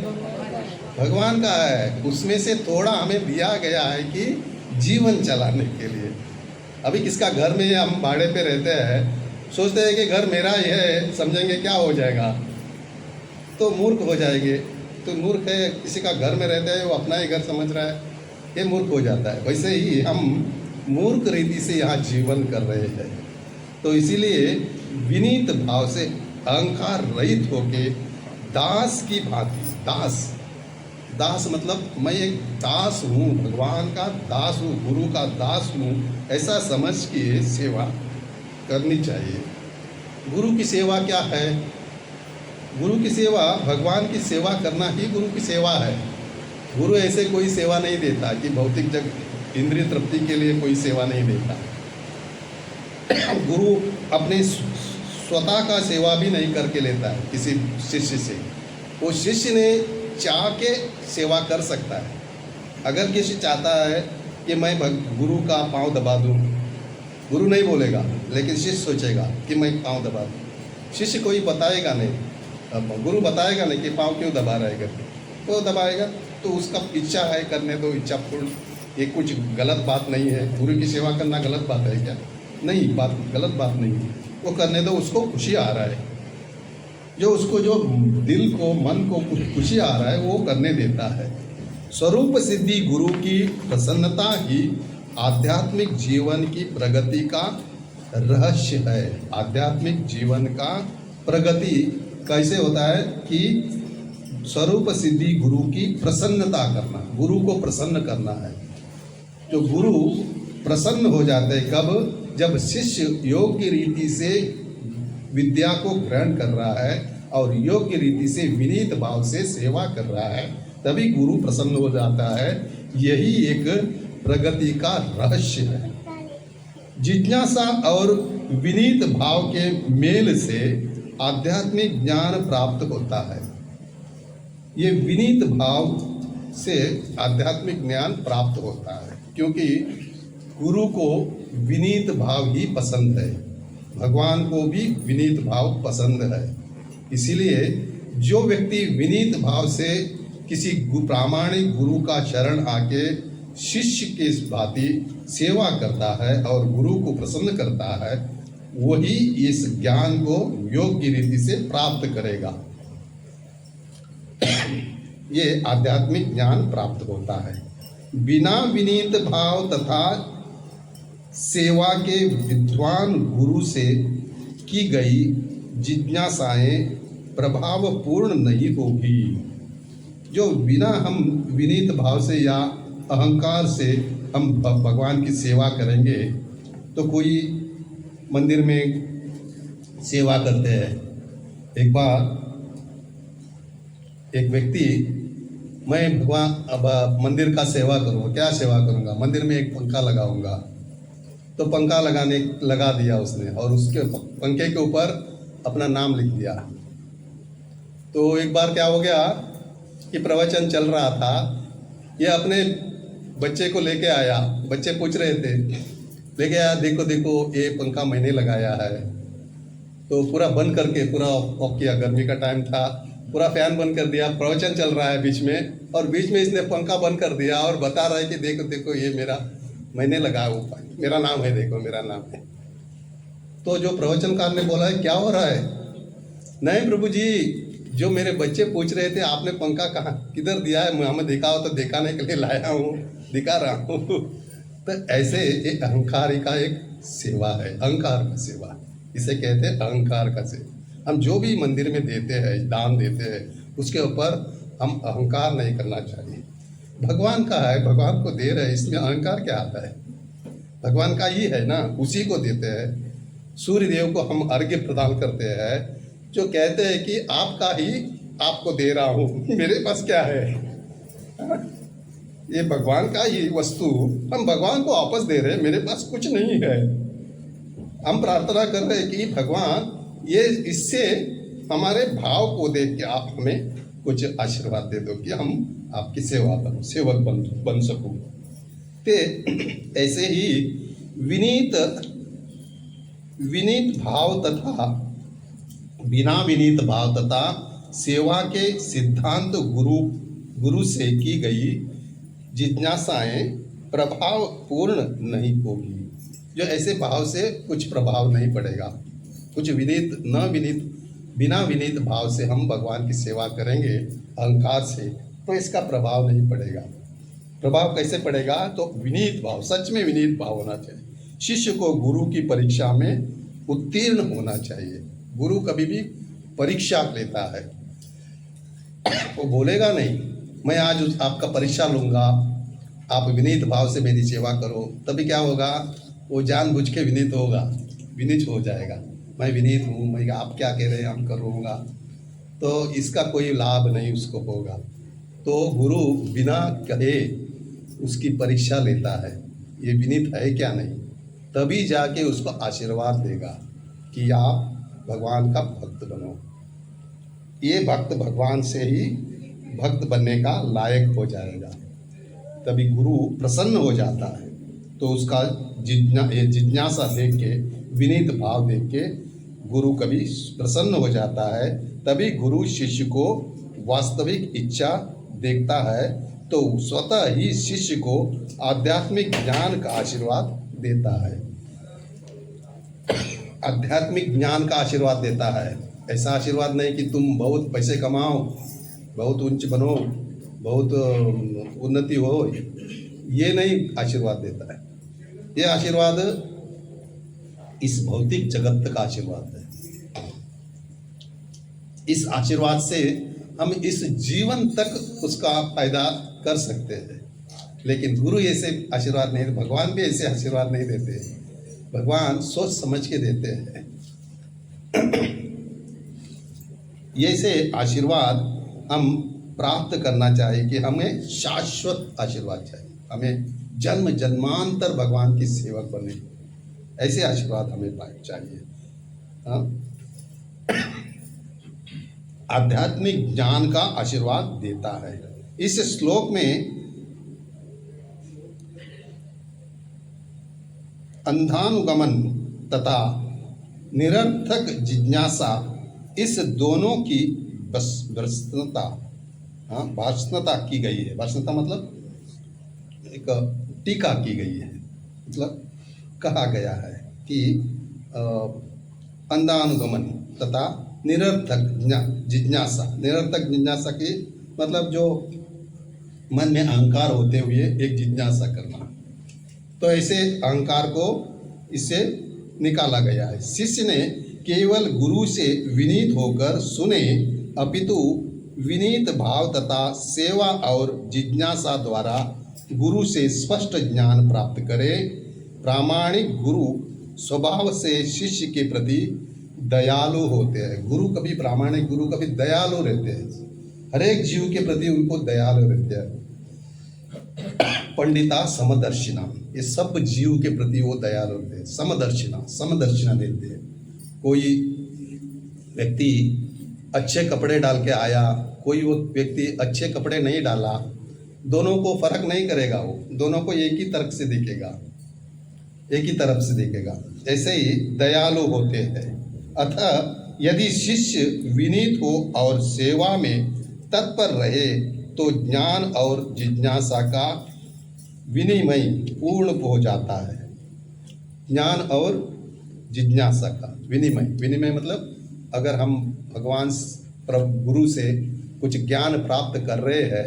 भगवान का है। उसमें से थोड़ा हमें दिया गया है कि जीवन चलाने के लिए। अभी किसका घर में हम भाड़े पे रहते हैं, सोचते हैं कि घर मेरा ही है, समझेंगे क्या हो जाएगा, तो मूर्ख हो जाएंगे। तो मूर्ख है, किसी का घर में रहता है वो अपना ही घर समझ रहा है, ये मूर्ख हो जाता है। वैसे ही हम मूर्ख रीति से यहाँ जीवन कर रहे हैं। तो इसीलिए विनीत भाव से अहंकार रहित होके दास की भांति। दास, दास मतलब मैं एक दास हूँ, भगवान का दास हूँ, गुरु का दास हूँ, ऐसा समझ के सेवा करनी चाहिए। गुरु की सेवा क्या है? गुरु की सेवा, भगवान की सेवा करना ही गुरु की सेवा है। गुरु ऐसे कोई सेवा नहीं देता कि भौतिक जग इंद्रिय तृप्ति के लिए कोई सेवा नहीं देता। गुरु अपने स्वतः का सेवा भी नहीं करके लेता है किसी शिष्य से। वो शिष्य ने चाह के सेवा कर सकता है। अगर किसी चाहता है कि मैं गुरु का पाँव दबा दूँ, गुरु नहीं बोलेगा, लेकिन शिष्य सोचेगा कि मैं पाँव दबा दूँ। शिष्य कोई बताएगा नहीं, अब गुरु बताएगा नहीं कि पाँव क्यों दबा रहा है करके, तो दबाएगा। तो उसका इच्छा है, करने दो, इच्छा पूर्ण। ये कुछ गलत बात नहीं है। गुरु की सेवा करना गलत बात है क्या? नहीं, बात गलत बात नहीं है। वो करने दो, उसको खुशी आ रहा है, जो उसको, जो दिल को, मन को खुशी आ रहा है, वो करने देता है। स्वरूप सिद्धि गुरु की प्रसन्नता ही आध्यात्मिक जीवन की प्रगति का रहस्य है। आध्यात्मिक जीवन का प्रगति कैसे होता है कि स्वरूप सिद्धि गुरु की प्रसन्नता करना, गुरु को प्रसन्न करना है। जो गुरु प्रसन्न हो जाते हैं कब? जब शिष्य योग्य रीति से विद्या को ग्रहण कर रहा है और योग्य रीति से विनीत भाव से सेवा कर रहा है, तभी गुरु प्रसन्न हो जाता है। यही एक प्रगति का रहस्य है। जिज्ञासा और विनीत भाव के मेल से आध्यात्मिक ज्ञान प्राप्त होता है। ये विनीत भाव से आध्यात्मिक ज्ञान प्राप्त होता है, क्योंकि गुरु को विनीत भाव ही पसंद है, भगवान को भी विनीत भाव पसंद है। इसीलिए जो व्यक्ति विनीत भाव से किसी प्रामाणिक गुरु का शरण आके शिष्य के भांति सेवा करता है और गुरु को प्रसन्न करता है, वही इस ज्ञान को योग्य रीति से प्राप्त करेगा। ये आध्यात्मिक ज्ञान प्राप्त होता है। बिना विनीत भाव तथा सेवा के विद्वान गुरु से की गई जिज्ञासाएं प्रभावपूर्ण नहीं होगी। जो बिना हम विनीत भाव से या अहंकार से हम भगवान की सेवा करेंगे, तो कोई मंदिर में सेवा करते हैं। एक बार एक व्यक्ति, मैं भगवान अब मंदिर का सेवा करूँगा, क्या सेवा करूँगा? मंदिर में एक पंखा लगाऊंगा। तो पंखा लगा दिया उसने, और उसके पंखे के ऊपर अपना नाम लिख दिया। तो एक बार क्या हो गया कि प्रवचन चल रहा था, ये अपने बच्चे को लेके आया। बच्चे पूछ रहे थे, लेके आया, देखो देखो ये पंखा मैंने लगाया है। तो पूरा बंद करके, पूरा ऑफ किया, गर्मी का टाइम था, पूरा फैन बंद कर दिया। प्रवचन चल रहा है बीच में, और बीच में इसने पंखा बंद कर दिया और बता रहा है कि देखो देखो ये मेरा, मैंने लगाया, वो मेरा नाम है, देखो मेरा नाम है। तो जो प्रवचनकार ने बोला है, क्या हो रहा है? नहीं प्रभु जी, जो मेरे बच्चे पूछ रहे थे आपने पंखा कहाँ किधर दिया है, हमें देखा हो तो दिखाने के लिए लाया हूँ, दिखा रहा हूँ। तो ऐसे एक अहंकार का एक सेवा है, अहंकार का सेवा, इसे कहते हैं अहंकार का सेवा। हम जो भी मंदिर में देते हैं, दान देते हैं, उसके ऊपर हम अहंकार नहीं करना चाहिए। भगवान का है, भगवान को दे रहे हैं, इसमें अहंकार क्या आता है? भगवान का ही है ना, उसी को देते हैं। सूर्य देव को हम अर्घ्य प्रदान करते हैं, जो कहते हैं कि आपका ही आपको दे रहा हूँ, मेरे पास क्या है? ये भगवान का ही वस्तु हम भगवान को वापस दे रहे हैं, मेरे पास कुछ नहीं है। हम प्रार्थना कर रहे हैं कि भगवान ये इससे हमारे भाव को देख के आप हमें कुछ आशीर्वाद दे दो कि हम आपकी सेवा करूँ, सेवक बन सकूँ। ते ऐसे ही विनीत भाव तथा बिना विनीत भाव तथा सेवा के सिद्धांत गुरु से की गई जिज्ञासाएं प्रभावपूर्ण नहीं होगी। जो ऐसे भाव से कुछ प्रभाव नहीं पड़ेगा, कुछ बिना विनीत भाव से हम भगवान की सेवा करेंगे अहंकार से, तो इसका प्रभाव नहीं पड़ेगा। प्रभाव कैसे पड़ेगा? तो विनीत भाव, सच में विनीत भाव होना चाहिए। शिष्य को गुरु की परीक्षा में उत्तीर्ण होना चाहिए। गुरु कभी भी परीक्षा लेता है। वो बोलेगा नहीं मैं आज आपका परीक्षा लूँगा, आप विनीत भाव से मेरी सेवा करो, तभी क्या होगा, वो जानबूझ के विनीत होगा, विनीत हो जाएगा। मैं विनीत हूँ, मैं आप क्या कह रहे हैं हम करूँगा, तो इसका कोई लाभ नहीं उसको होगा। तो गुरु बिना कहे उसकी परीक्षा लेता है, ये विनीत है क्या नहीं, तभी जाके उसको आशीर्वाद देगा कि आप भगवान का भक्त बनो। ये भक्त भगवान से ही भक्त बनने का लायक हो जाएगा, तभी गुरु प्रसन्न हो जाता है। तो उसका जिज्ञासा देख के, विनीत भाव देख के गुरु कभी प्रसन्न हो जाता है, तभी गुरु शिष्य को वास्तविक इच्छा देखता है, तो स्वतः ही शिष्य को आध्यात्मिक ज्ञान का आशीर्वाद देता है। आध्यात्मिक ज्ञान का आशीर्वाद देता है, ऐसा आशीर्वाद नहीं कि तुम बहुत पैसे कमाओ, बहुत उच्च बनो, बहुत उन्नति हो, ये नहीं आशीर्वाद देता है। ये आशीर्वाद इस भौतिक जगत का आशीर्वाद है। इस आशीर्वाद से हम इस जीवन तक उसका फायदा कर सकते हैं, लेकिन गुरु ऐसे आशीर्वाद नहीं, भगवान भी ऐसे आशीर्वाद नहीं देते। भगवान सोच समझ के देते हैं। ये से आशीर्वाद हम प्राप्त करना चाहिए कि हमें शाश्वत आशीर्वाद चाहिए, हमें जन्म जन्मांतर भगवान की सेवक बने, ऐसे आशीर्वाद हमें चाहिए। हाँ? आध्यात्मिक ज्ञान का आशीर्वाद देता है। इस श्लोक में अंधानुगमन तथा निरर्थक जिज्ञासा, इस दोनों की भाषणता की गई है। भाषणता मतलब एक टीका की गई है, मतलब कहा गया है कि अंधानुगमन तथा निरर्थक जिज्ञासा। निरर्थक जिज्ञासा की मतलब जो मन में अहंकार होते हुए एक जिज्ञासा करना, तो ऐसे अहंकार को इससे निकाला गया है। शिष्य ने केवल गुरु से विनीत होकर सुने, अपितु विनीत भाव तथा सेवा और जिज्ञासा द्वारा गुरु से स्पष्ट ज्ञान प्राप्त करे। प्रामाणिक गुरु स्वभाव से शिष्य के प्रति दयालु होते हैं। गुरु कभी प्रामाणिक गुरु कभी दयालु रहते हैं, हर एक जीव के प्रति उनको दयालु रहते हैं। पंडिता समदर्शिना, ये सब जीव के प्रति वो दयालु रहते हैं। समदर्शिना देते हैं। कोई व्यक्ति अच्छे कपड़े डाल के आया, कोई वो व्यक्ति अच्छे कपड़े नहीं डाला, दोनों को फर्क नहीं करेगा, वो दोनों को एक ही तरफ से देखेगा, एक ही तरफ से देखेगा। ऐसे ही दयालु होते हैं। अतः यदि शिष्य विनीत हो और सेवा में तत्पर रहे तो ज्ञान और जिज्ञासा का विनिमय पूर्ण हो जाता है। ज्ञान और जिज्ञासा का विनिमय मतलब अगर हम भगवान गुरु से कुछ ज्ञान प्राप्त कर रहे हैं,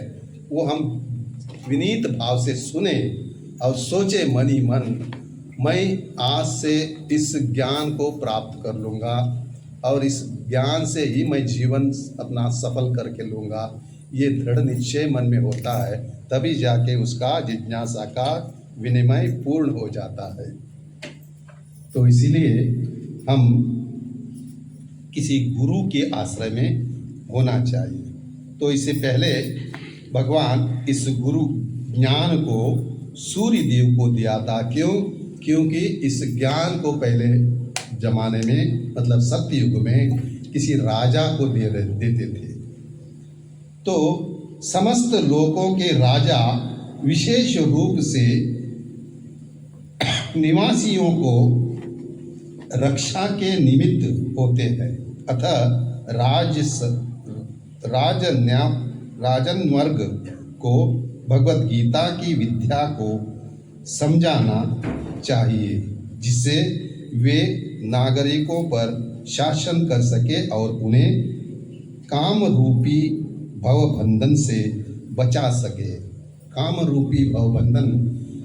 वो हम विनीत भाव से सुने और सोचे मन ही मन, मैं आज से इस ज्ञान को प्राप्त कर लूँगा और इस ज्ञान से ही मैं जीवन अपना सफल करके लूँगा। ये दृढ़ निश्चय मन में होता है, तभी जाके उसका जिज्ञासा का विनिमय पूर्ण हो जाता है। तो इसीलिए हम किसी गुरु के आश्रय में होना चाहिए। तो इससे पहले भगवान इस गुरु ज्ञान को सूर्य देव को दिया था। क्यों? क्योंकि इस ज्ञान को पहले जमाने में मतलब सत्ययुग में किसी राजा को देते थे। तो समस्त लोकों के राजा विशेष रूप से निवासियों को रक्षा के निमित्त होते हैं। अतः राजन वर्ग को भगवत गीता की विद्या को समझाना चाहिए, जिससे वे नागरिकों पर शासन कर सके और उन्हें काम रूपी भवबंधन से बचा सके। काम रूपी भवबंधन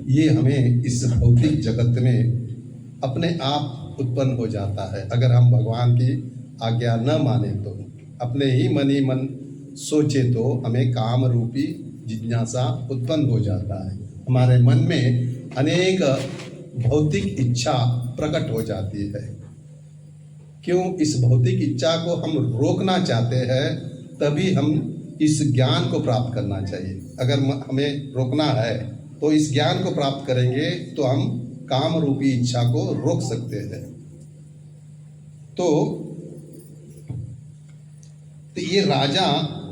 ये हमें इस भौतिक जगत में अपने आप उत्पन्न हो जाता है। अगर हम भगवान की आज्ञा न माने तो अपने ही मन सोचे तो हमें काम रूपी जिज्ञासा उत्पन्न हो जाता है। हमारे मन में अनेक भौतिक इच्छा प्रकट हो जाती है। क्यों इस भौतिक इच्छा को हम रोकना चाहते हैं, तभी हम इस ज्ञान को प्राप्त करना चाहिए। अगर हमें रोकना है तो इस ज्ञान को प्राप्त करेंगे तो हम काम रूपी इच्छा को रोक सकते हैं। तो ये राजा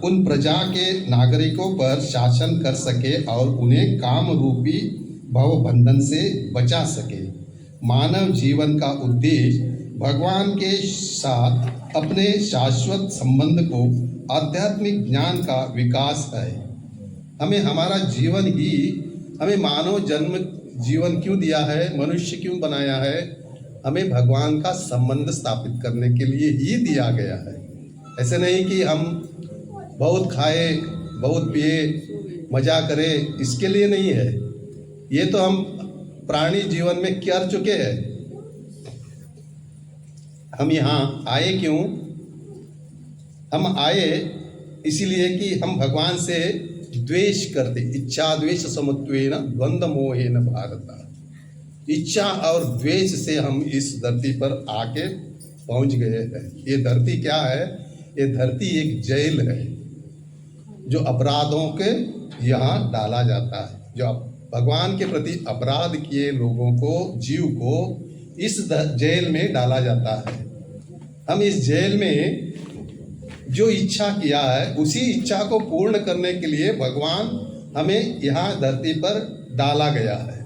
उन प्रजा के नागरिकों पर शासन कर सके और उन्हें काम रूपी भव बंधन से बचा सके। मानव जीवन का उद्देश्य भगवान के साथ अपने शाश्वत संबंध को आध्यात्मिक ज्ञान का विकास है। हमें हमारा जीवन ही, हमें मानव जन्म जीवन क्यों दिया है, मनुष्य क्यों बनाया है, हमें भगवान का संबंध स्थापित करने के लिए ही दिया गया है। ऐसे नहीं कि हम बहुत खाए, बहुत पिए, मजा करें, इसके लिए नहीं है। ये तो हम प्राणी जीवन में कर चुके हैं। हम यहाँ आए क्यों? हम आए इसीलिए कि हम भगवान से द्वेष करते। इच्छा द्वेष समुत्वेन द्वंद्व मोहेन भारत। इच्छा और द्वेष से हम इस धरती पर आके पहुंच गए हैं। ये धरती क्या है? ये धरती एक जेल है जो अपराधों के यहाँ डाला जाता है। जो भगवान के प्रति अपराध किए लोगों को, जीव को इस जेल में डाला जाता है। हम इस जेल में जो इच्छा किया है उसी इच्छा को पूर्ण करने के लिए भगवान हमें यहाँ धरती पर डाला गया है।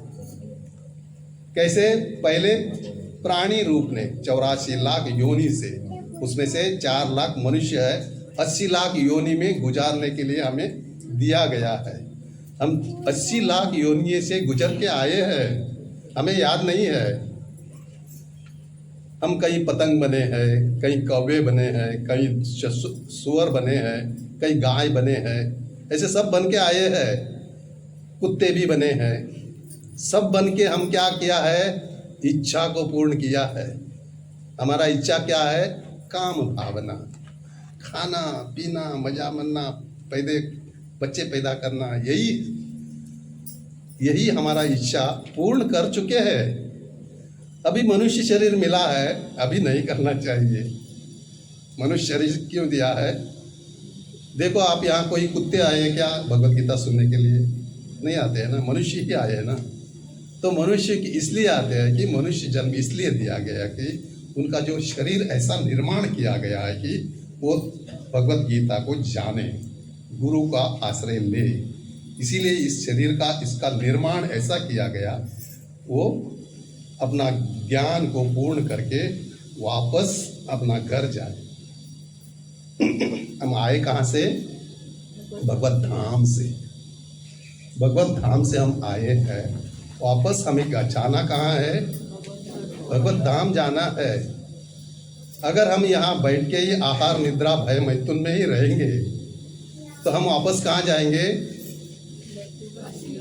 कैसे? पहले प्राणी रूप ने 84 लाख योनि से, उसमें से 4 लाख मनुष्य है, 80 लाख योनि में गुजारने के लिए हमें दिया गया है। हम 80 लाख योनि से गुजर के आए हैं, हमें याद नहीं है। हम कहीं पतंग बने हैं, कहीं कौवे बने हैं, कहीं सुअर बने हैं, कहीं गाय बने हैं, ऐसे सब बन के आए हैं। कुत्ते भी बने हैं। सब बन के हम क्या किया है? इच्छा को पूर्ण किया है। हमारा इच्छा क्या है? काम भावना, खाना पीना, मजा मरना, बच्चे पैदा करना, यही हमारा इच्छा पूर्ण कर चुके हैं। अभी मनुष्य शरीर मिला है, अभी नहीं करना चाहिए। मनुष्य शरीर क्यों दिया है? देखो आप यहाँ कोई कुत्ते आए हैं क्या भगवत गीता सुनने के लिए? नहीं आते हैं ना, मनुष्य ही आए हैं ना। तो मनुष्य इसलिए आते हैं कि मनुष्य जन्म इसलिए दिया गया कि उनका जो शरीर ऐसा निर्माण किया गया है कि वो भगवत गीता को जाने, गुरु का आश्रय ले। इसीलिए इस शरीर का, इसका निर्माण ऐसा किया गया, वो अपना ज्ञान को पूर्ण करके वापस अपना घर जाए। हम आए कहाँ से? भगवत धाम से। भगवत धाम से हम आए हैं, वापस हमें जाना कहाँ है? भगवत धाम जाना है। अगर हम यहाँ बैठ के ही आहार निद्रा भय मैथुन में ही रहेंगे तो हम वापस कहाँ जाएंगे?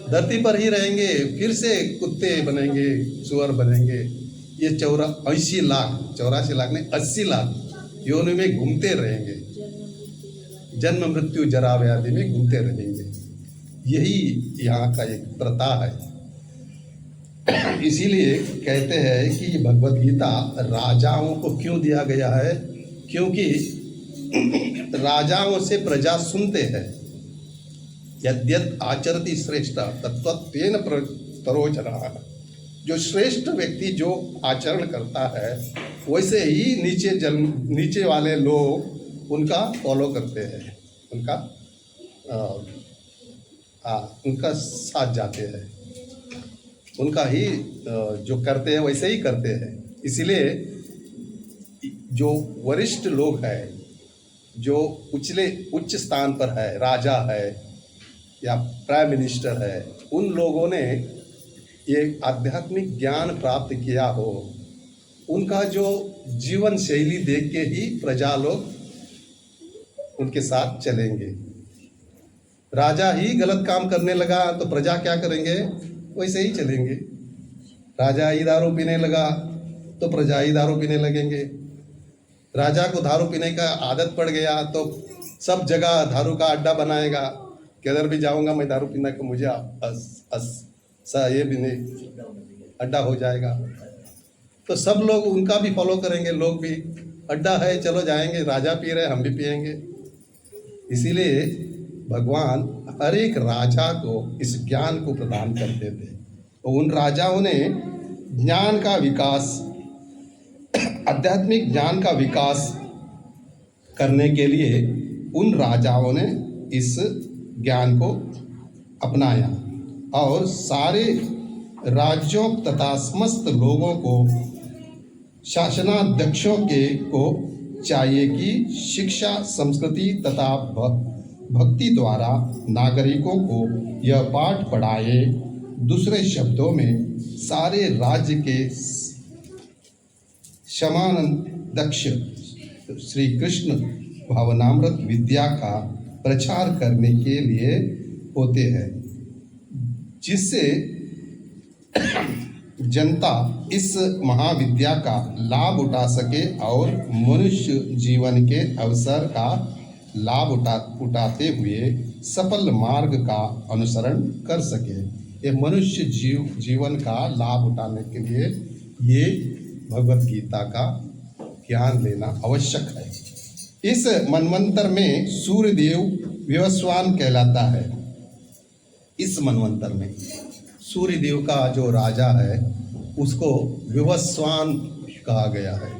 धरती पर ही रहेंगे, फिर से कुत्ते बनेंगे, सुअर बनेंगे। ये 84 लाख नहीं 80 लाख योनि में घूमते रहेंगे, जन्म मृत्यु जरा व्याधि में घूमते रहेंगे। यही यहाँ का एक प्रथा है। इसीलिए कहते हैं कि भगवत गीता राजाओं को क्यों दिया गया है? क्योंकि राजाओं से प्रजा सुनते हैं। यद्यत आचरति श्रेष्ठ तत्त्वेन तरोजनः। जो श्रेष्ठ व्यक्ति जो आचरण करता है वैसे ही नीचे वाले लोग उनका फॉलो करते हैं, उनका साथ जाते हैं, उनका ही जो करते हैं वैसे ही करते हैं। इसलिए जो वरिष्ठ लोग हैं, जो उच्च स्थान पर है, राजा है या प्राइम मिनिस्टर है, उन लोगों ने ये आध्यात्मिक ज्ञान प्राप्त किया हो, उनका जो जीवन शैली देख के ही प्रजा लोग उनके साथ चलेंगे। राजा ही गलत काम करने लगा तो प्रजा क्या करेंगे? वैसे ही चलेंगे। राजा ही दारू पीने लगा तो प्रजा ही दारू पीने लगेंगे। राजा को दारू पीने का आदत पड़ गया तो सब जगह दारू का अड्डा बनाएगा, किधर भी जाऊंगा मैं दारू पीना कि मुझे ये भी नहीं अड्डा हो जाएगा। तो सब लोग उनका भी फॉलो करेंगे, लोग भी अड्डा है चलो जाएंगे, राजा पी रहे हम भी पिएंगे। इसीलिए भगवान हर एक राजा को इस ज्ञान को प्रदान करते थे। तो उन राजाओं ने ज्ञान का विकास, आध्यात्मिक ज्ञान का विकास करने के लिए उन राजाओं ने इस ज्ञान को अपनाया और सारे राज्यों तथा समस्त लोगों को, शासनाध्यक्षों को चाहिए कि शिक्षा, संस्कृति तथा भक्ति द्वारा नागरिकों को यह पाठ पढ़ाए। दूसरे शब्दों में सारे राज्य के समानाध्यक्ष श्री कृष्ण भावनामृत विद्या का प्रचार करने के लिए होते हैं, जिससे जनता इस महाविद्या का लाभ उठा सके और मनुष्य जीवन के अवसर का लाभ उठाते हुए सफल मार्ग का अनुसरण कर सके। ये मनुष्य जीवन का लाभ उठाने के लिए ये भगवत गीता का ज्ञान लेना आवश्यक है। इस मनवंतर में सूर्यदेव विवस्वान कहलाता है। इस मनवंतर में सूर्यदेव का जो राजा है उसको विवस्वान कहा गया है।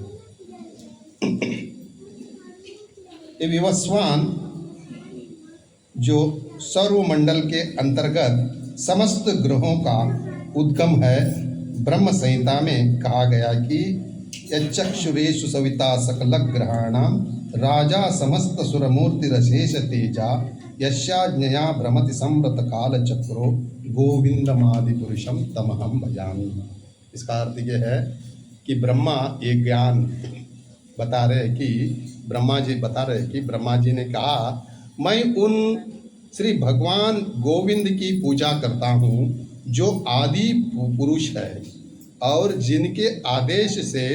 ये विवस्वान जो सौरमंडल के अंतर्गत समस्त ग्रहों का उद्गम है। ब्रह्म संहिता में कहा गया कि यच्चक्षुरेषु सविता सकल ग्रहाणाम राजा समस्त सुरमूर्ति रशेष तेजा यस्याज्ञया भ्रमति संवृत काल चक्रो गोविंदमादि पुरुषम तमहम भजामि। इसका अर्थ ये है कि ब्रह्मा ये ज्ञान बता रहे कि ब्रह्मा जी ने कहा मैं उन श्री भगवान गोविंद की पूजा करता हूँ जो आदि पुरुष है और जिनके आदेश से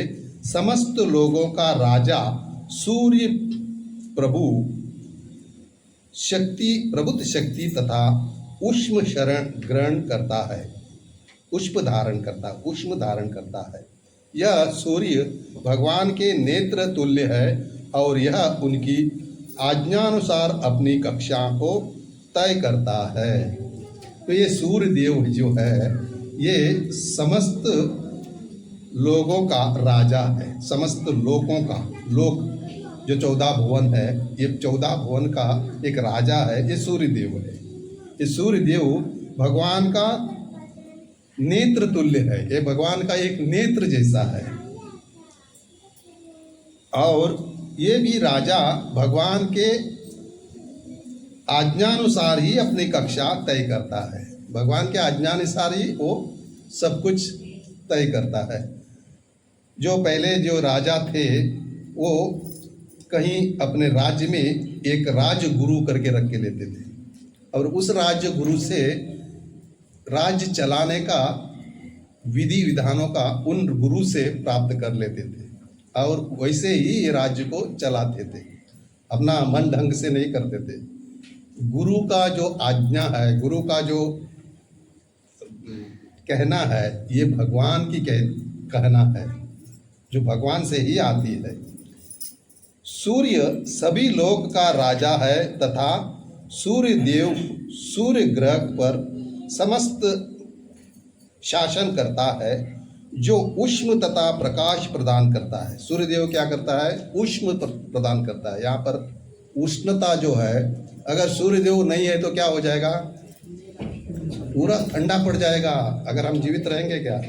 समस्त लोगों का राजा सूर्य प्रभु प्रभुत शक्ति तथा उष्म शरण ग्रहण करता है, उष्म धारण करता है। यह सूर्य भगवान के नेत्र तुल्य है और यह उनकी आज्ञानुसार अपनी कक्षा को तय करता है। तो ये सूर्य देव जो है ये समस्त लोगों का राजा है, समस्त लोगों का, लोक जो 14 भुवन है, ये 14 भुवन का एक राजा है, ये सूर्य देव है। ये सूर्य देव भगवान का नेत्र तुल्य है, ये भगवान का एक नेत्र जैसा है। और ये भी राजा भगवान के आज्ञानुसार ही अपनी कक्षा तय करता है। भगवान के आज्ञानुसार ही वो सब कुछ तय करता है। जो पहले जो राजा थे वो कहीं अपने राज्य में एक राजगुरु करके रख के लेते थे और उस राजगुरु से राज्य चलाने का विधि विधानों का उन गुरु से प्राप्त कर लेते थे और वैसे ही ये राज्य को चलाते थे, अपना मन ढंग से नहीं करते थे। गुरु का जो आज्ञा है, गुरु का जो कहना है, ये भगवान की कहना है जो भगवान से ही आती है। सूर्य सभी लोक का राजा है तथा सूर्य देव सूर्य ग्रह पर समस्त शासन करता है, जो उष्ण तथा प्रकाश प्रदान करता है। सूर्य देव क्या करता है? उष्ण प्रदान करता है। यहाँ पर उष्णता जो है, अगर सूर्य देव नहीं है तो क्या हो जाएगा? पूरा ठंडा पड़ जाएगा। अगर हम जीवित रहेंगे क्या?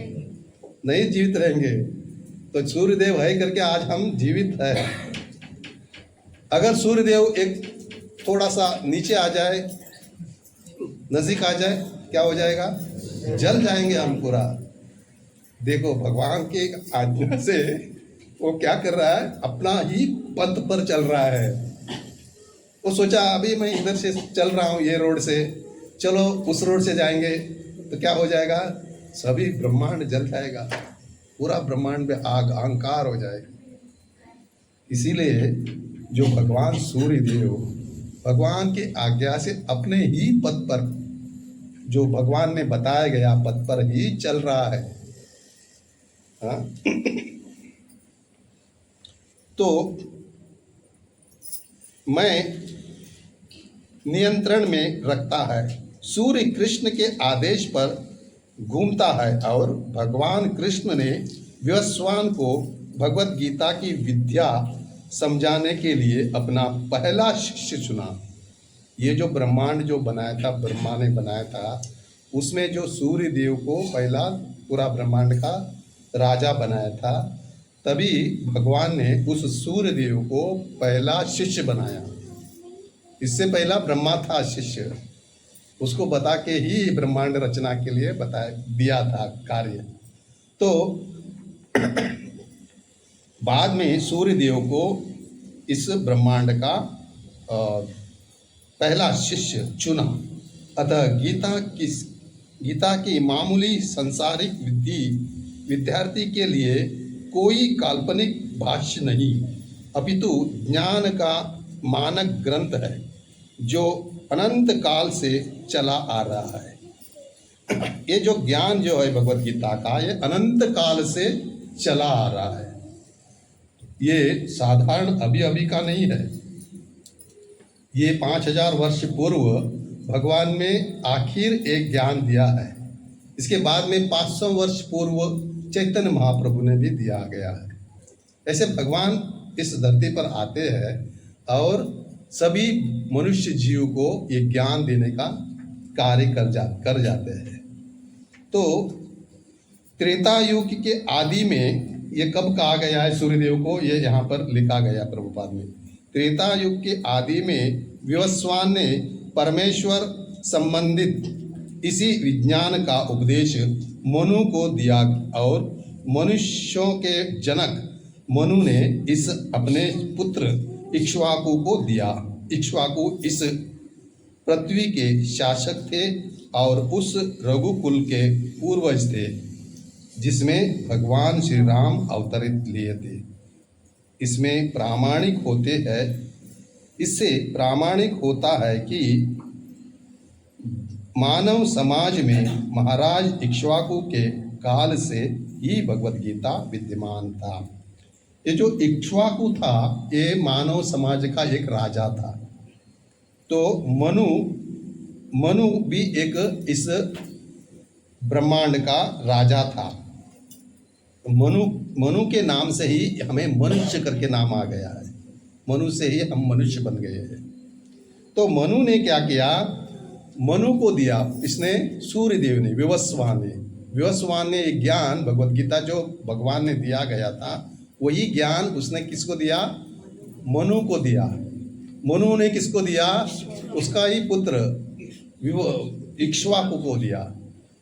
नहीं जीवित रहेंगे। तो सूर्य देव है करके आज हम जीवित है। अगर सूर्य देव एक थोड़ा सा नीचे आ जाए, नजदीक आ जाए, क्या हो जाएगा? जल जाएंगे हम पूरा। देखो भगवान के आज्ञा से वो क्या कर रहा है? अपना ही पथ पर चल रहा है। वो सोचा अभी मैं इधर से चल रहा हूँ ये रोड से, चलो उस रोड से जाएंगे तो क्या हो जाएगा? सभी ब्रह्मांड जल जाएगा, पूरा ब्रह्मांड में आग अहंकार हो जाएगा। इसीलिए जो भगवान सूर्य देव भगवान की आज्ञा से अपने ही पद पर, जो भगवान ने बताया गया पद पर ही चल रहा है। हाँ? तो मैं नियंत्रण में रखता है। सूर्य कृष्ण के आदेश पर घूमता है और भगवान कृष्ण ने विवस्वान को भगवत गीता की विद्या समझाने के लिए अपना पहला शिष्य चुना। ये जो ब्रह्मांड जो बनाया था, ब्रह्मा ने बनाया था, उसमें जो सूर्य देव को पहला पूरा ब्रह्मांड का राजा बनाया था, तभी भगवान ने उस सूर्य देव को पहला शिष्य बनाया। इससे पहला ब्रह्मा था शिष्य, उसको बता के ही ब्रह्मांड रचना के लिए बताया दिया था कार्य। तो बाद में सूर्य देव को इस ब्रह्मांड का पहला शिष्य चुना। अतः गीता की मामूली संसारिक विद्यार्थी के लिए कोई काल्पनिक भाष्य नहीं, अपितु ज्ञान का मानक ग्रंथ है जो अनंत काल से चला आ रहा है। ये जो ज्ञान जो है भगवत गीता का, ये अनंत काल से चला आ रहा है। ये साधारण अभी अभी का नहीं है। ये 5000 वर्ष पूर्व भगवान ने आखिर एक ज्ञान दिया है। इसके बाद में 500 वर्ष पूर्व चैतन्य महाप्रभु ने भी दिया गया है। ऐसे भगवान इस धरती पर आते हैं और सभी मनुष्य जीव को ये ज्ञान देने का कार्य कर जाते हैं। तो त्रेता युग के आदि में ये कब कहा गया है सूर्यदेव को, ये यहाँ पर लिखा गया प्रभुपाद में। त्रेता युग के आदि में विवस्वान ने परमेश्वर संबंधित इसी विज्ञान का उपदेश मनु को दिया और मनुष्यों के जनक मनु ने इस अपने पुत्र इक्ष्वाकु को दिया। इक्ष्वाकु इस पृथ्वी के शासक थे और उस रघुकुल के पूर्वज थे जिसमें भगवान श्री राम अवतरित लिए थे। इसमें प्रामाणिक होते हैं, इससे प्रामाणिक होता है कि मानव समाज में महाराज इक्ष्वाकु के काल से ही भगवत गीता विद्यमान था। ये जो इक्ष्वाकु था ये मानव समाज का एक राजा था। तो मनु भी एक इस ब्रह्मांड का राजा था। मनु के नाम से ही हमें मनुष्य करके नाम आ गया है। मनु से ही हम मनुष्य बन गए हैं। तो मनु ने क्या किया, मनु को दिया इसने सूर्यदेव ने, विवस्वान ने एक ज्ञान भगवत गीता जो भगवान ने दिया गया था वही ज्ञान उसने किसको दिया, मनु को दिया। मनु ने किसको दिया, उसका ही पुत्र इक्ष्वाकु को दिया।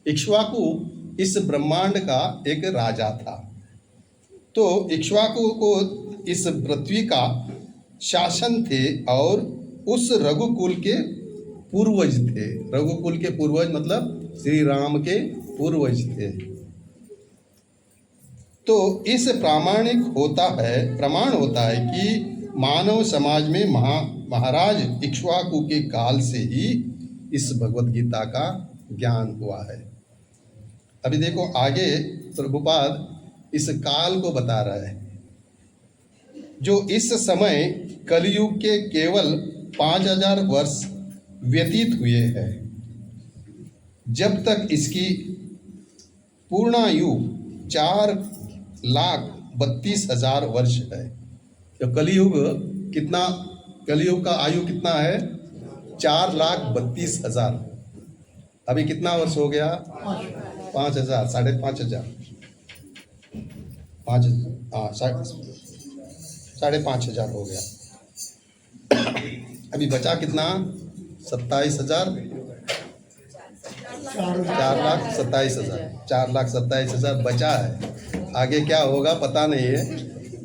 इक्ष्वाकु इस ब्रह्मांड का एक राजा था। तो इक्ष्वाकु को इस पृथ्वी का शासन थे और उस रघुकुल के पूर्वज थे। रघुकुल के पूर्वज मतलब श्री राम के पूर्वज थे। तो इस प्रमाण होता है कि मानव समाज में महाराज इक्ष्वाकु के काल से ही इस भगवत गीता का ज्ञान हुआ है। अभी देखो आगे प्रभुपाद इस काल को बता रहा है जो इस समय कलयुग के केवल 5000 वर्ष व्यतीत हुए हैं। जब तक इसकी पूर्णायु 4,32,000 वर्ष है। तो कलयुग का आयु कितना है, 4,32,000। अभी कितना वर्ष हो गया, 5,000, 5,500, 5,500 हो गया। अभी बचा कितना, 27,000, 4,27,000 बचा है। आगे क्या होगा पता नहीं है।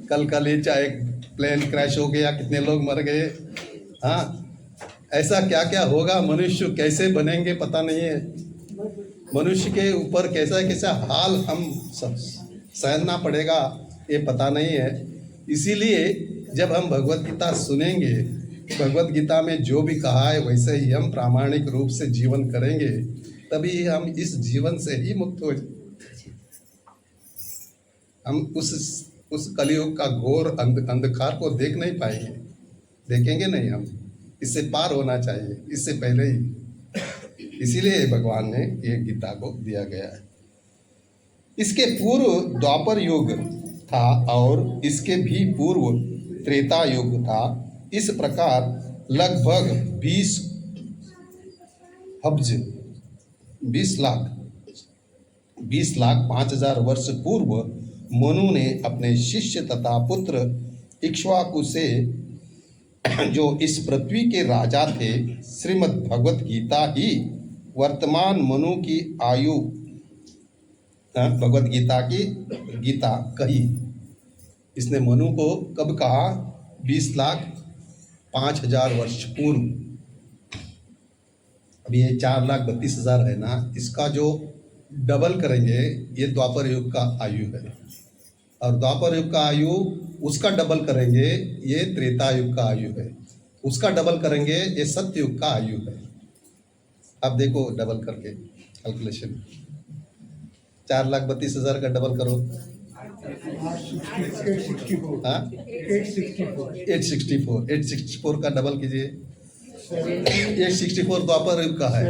कल ही चाहे प्लेन क्रैश हो गया, कितने लोग मर गए, हाँ ऐसा क्या क्या होगा, मनुष्य कैसे बनेंगे पता नहीं है। मनुष्य के ऊपर कैसा कैसा हाल हम सहना पड़ेगा ये पता नहीं है। इसीलिए जब हम भगवत गीता सुनेंगे भगवत गीता में जो भी कहा है वैसे ही हम प्रामाणिक रूप से जीवन करेंगे, तभी हम इस जीवन से ही मुक्त हो हम उस कलयुग का घोर अंधकार को देख नहीं पाएंगे, देखेंगे नहीं हम। इससे पार होना चाहिए, इससे पहले ही। इसीलिए भगवान ने ये गीता को दिया गया है। इसके पूर्व द्वापर युग था और इसके भी पूर्व त्रेता युग था। इस प्रकार लगभग 20 लाख 5,000 वर्ष पूर्व मनु ने अपने शिष्य तथा पुत्र इक्ष्वाकु से, जो इस पृथ्वी के राजा थे, श्रीमद् भगवत गीता ही वर्तमान मनु की आयु, भगवत गीता की गीता कही। इसने मनु को कब कहा? 20,05,000 वर्ष पूर्व। अभी ये 4,32,000 है ना, इसका जो डबल करेंगे ये द्वापर युग का आयु है, और द्वापर युग का आयु उसका डबल करेंगे ये त्रेता युग का आयु है, उसका डबल करेंगे ये सत्य युग का आयु है। अब देखो डबल करके कैलकुलेशन, 4,32,000 का डबल करो, 864 का डबल कीजिए। 864 द्वापर युग का है,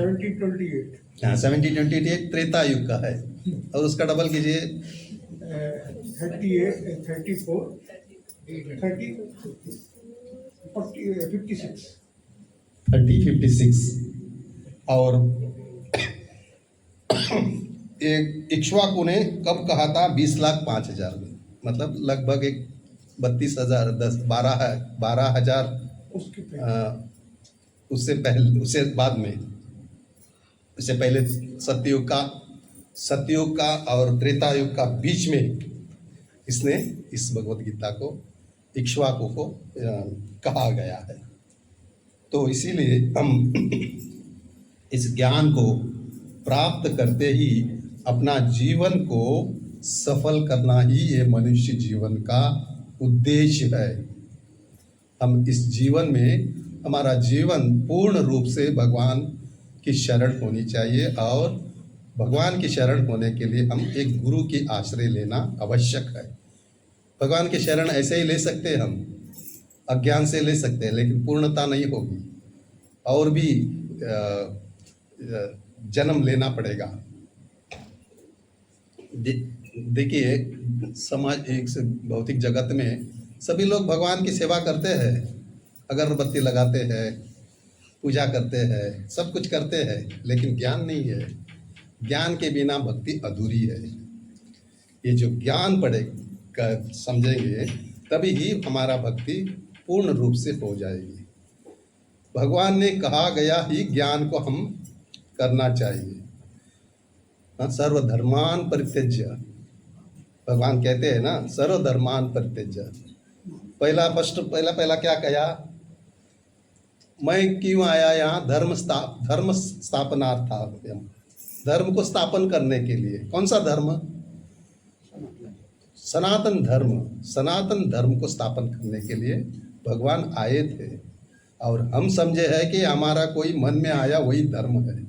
1728 त्रेता युग का है, और उसका डबल कीजिए 3056। और एक इक्ष्वाकु ने कब कहा था? 20,05,000 में, मतलब लगभग एक 32,000 12,000 उससे पहले, उससे बाद में, उससे पहले सतयुग का और त्रेता युग का बीच में इसने इस भगवत गीता को इक्ष्वाकु को कहा गया है। तो इसीलिए हम इस ज्ञान को प्राप्त करते ही अपना जीवन को सफल करना ही ये मनुष्य जीवन का उद्देश्य है। हम इस जीवन में, हमारा जीवन पूर्ण रूप से भगवान की शरण होनी चाहिए, और भगवान की शरण होने के लिए हम एक गुरु की आश्रय लेना आवश्यक है। भगवान की शरण ऐसे ही ले सकते हैं, हम अज्ञान से ले सकते हैं, लेकिन पूर्णता नहीं होगी, और भी जन्म लेना पड़ेगा। देखिए समाज, एक भौतिक जगत में सभी लोग भगवान की सेवा करते हैं, अगरबत्ती लगाते हैं, पूजा करते हैं, सब कुछ करते हैं, लेकिन ज्ञान नहीं है। ज्ञान के बिना भक्ति अधूरी है। ये जो ज्ञान पड़ेगा, समझेंगे, तभी ही हमारा भक्ति पूर्ण रूप से हो जाएगी। भगवान ने कहा गया ही ज्ञान को हम करना चाहिए। सर्वधर्मान परित्यज्य, भगवान कहते हैं ना, सर्वधर्मान परित्यज्य। पहला क्या कहा? मैं क्यों आया यहाँ? धर्म स्थापनार्थाय, धर्म को स्थापन करने के लिए। कौन सा धर्म? सनातन धर्म। सनातन धर्म को स्थापन करने के लिए भगवान आए थे, और हम समझे है कि हमारा कोई मन में आया वही धर्म है।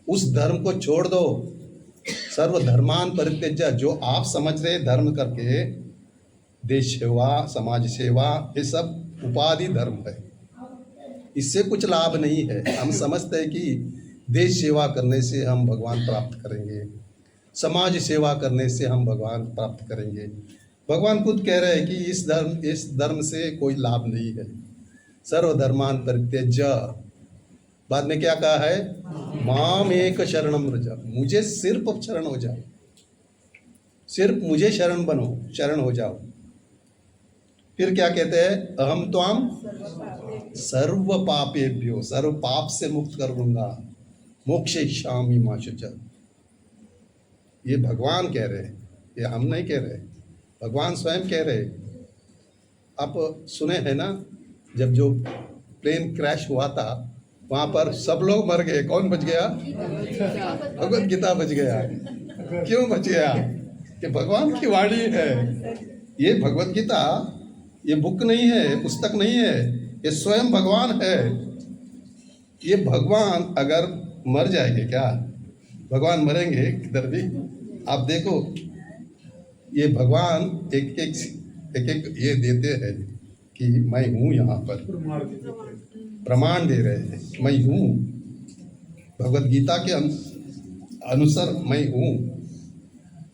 उस धर्म को छोड़ दो। सर्वधर्मान परित्यज्य, जो आप समझ रहे धर्म करके, देश सेवा, समाज सेवा, ये सब उपाधि धर्म है, इससे कुछ लाभ नहीं है। हम समझते हैं कि देश सेवा करने से हम भगवान प्राप्त करेंगे, समाज सेवा करने से हम भगवान प्राप्त करेंगे। भगवान खुद कह रहे हैं कि इस धर्म से कोई लाभ नहीं है। सर्वधर्मान परित्यज्य, बाद में क्या कहा है? माम एक शरणम व्रज, मुझे सिर्फ शरण हो जाओ, सिर्फ मुझे शरण बनो, शरण हो जाओ। फिर क्या कहते हैं? अहम त्वाम सर्व पापेभ्यो, सर्व पाप से मुक्त कर दूंगा, मोक्षयिष्यामि मा शुचः। ये भगवान कह रहे हैं, ये हम नहीं कह रहे, भगवान स्वयं कह रहे। आप सुने हैं ना, जब जो प्लेन क्रैश हुआ था, वहाँ पर सब लोग मर गए, कौन बच गया? भगवत गीता बच गया। क्यों बच गया? कि भगवान की वाणी है। ये भगवत गीता ये बुक नहीं है, पुस्तक नहीं है, ये स्वयं भगवान है। ये भगवान अगर मर जाएंगे क्या? भगवान मरेंगे किधर भी? आप देखो, ये भगवान एक ये देते हैं कि मैं हूँ यहाँ पर, प्रमाण दे रहे हैं मैं हूँ। भगवत गीता के अनुसार मैं हूँ।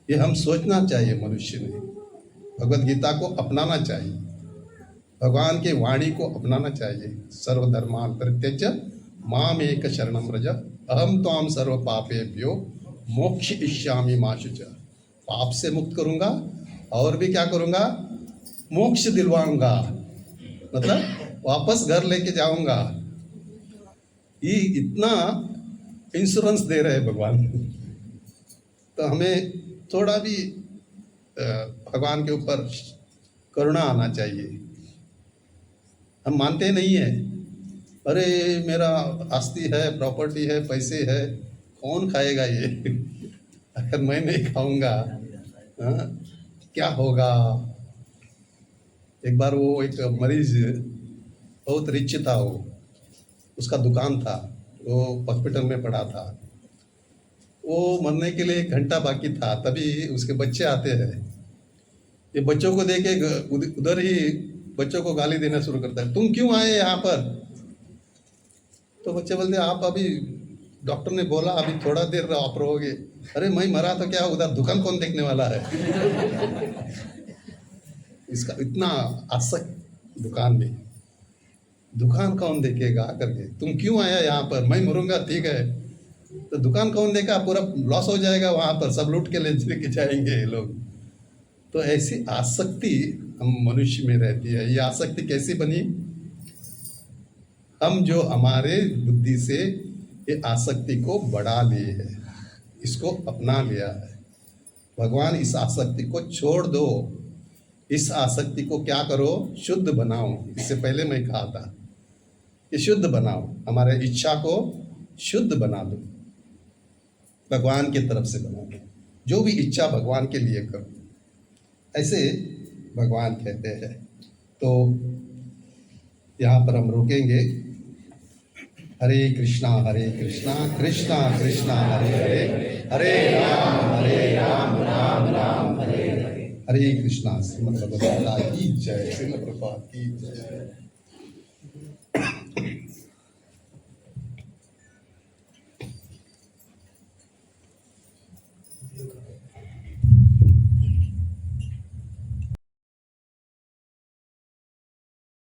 ये हम सोचना चाहिए मनुष्य ने, भगवत गीता को अपनाना चाहिए, भगवान के वाणी को अपनाना चाहिए। सर्वधर्मान परित्यज्य माम एक शरणम व्रज अहम त्वाम सर्व पापेभ्यो मोक्षयिष्यामि मा शुचः। पाप से मुक्त करूँगा और भी क्या करूँगा? मोक्ष दिलवाऊंगा, मतलब वापस घर लेके जाऊंगा। ये इतना इंश्योरेंस दे रहे हैं भगवान। तो हमें थोड़ा भी भगवान के ऊपर करुणा आना चाहिए। हम मानते नहीं है, अरे मेरा आस्ती है, प्रॉपर्टी है, पैसे है, कौन खाएगा ये? अगर मैं नहीं खाऊंगा क्या होगा? एक बार वो एक मरीज बहुत रिच था, वो उसका दुकान था, वो हॉस्पिटल में पड़ा था। वो मरने के लिए 1 घंटा बाकी था, तभी उसके बच्चे आते हैं। ये बच्चों को देखे उधर ही बच्चों को गाली देना शुरू करता है, तुम क्यों आए यहाँ पर? तो बच्चे बोलते आप अभी डॉक्टर ने बोला अभी थोड़ा देर आप रहोगे। अरे मैं मरा तो क्या, उधर दुकान कौन देखने वाला है? इसका इतना आसक्त दुकान में, दुकान कौन देखेगा करके, तुम क्यों आया यहाँ पर? मैं मरूंगा ठीक है, तो दुकान कौन देगा? पूरा लॉस हो जाएगा, वहाँ पर सब लूट के लेके जाएंगे लोग। तो ऐसी आसक्ति हम मनुष्य में रहती है। ये आसक्ति कैसी बनी? हम जो हमारे बुद्धि से ये आसक्ति को बढ़ा लिए है, इसको अपना लिया है। भगवान इस आसक्ति को छोड़ दो, इस आसक्ति को क्या करो? शुद्ध बनाओ। इससे पहले मैं कहा था कि शुद्ध बनाओ, हमारे इच्छा को शुद्ध बना दो, भगवान की तरफ से बना दो। जो भी इच्छा भगवान के लिए करो, ऐसे भगवान कहते हैं। तो यहाँ पर हम रुकेंगे। हरे कृष्णा कृष्णा कृष्णा हरे हरे, हरे राम राम राम हरे हरे। हरे कृष्णा। श्रीमद् भगवद गीता की जय। श्रीमद् प्रभुपाद की जय।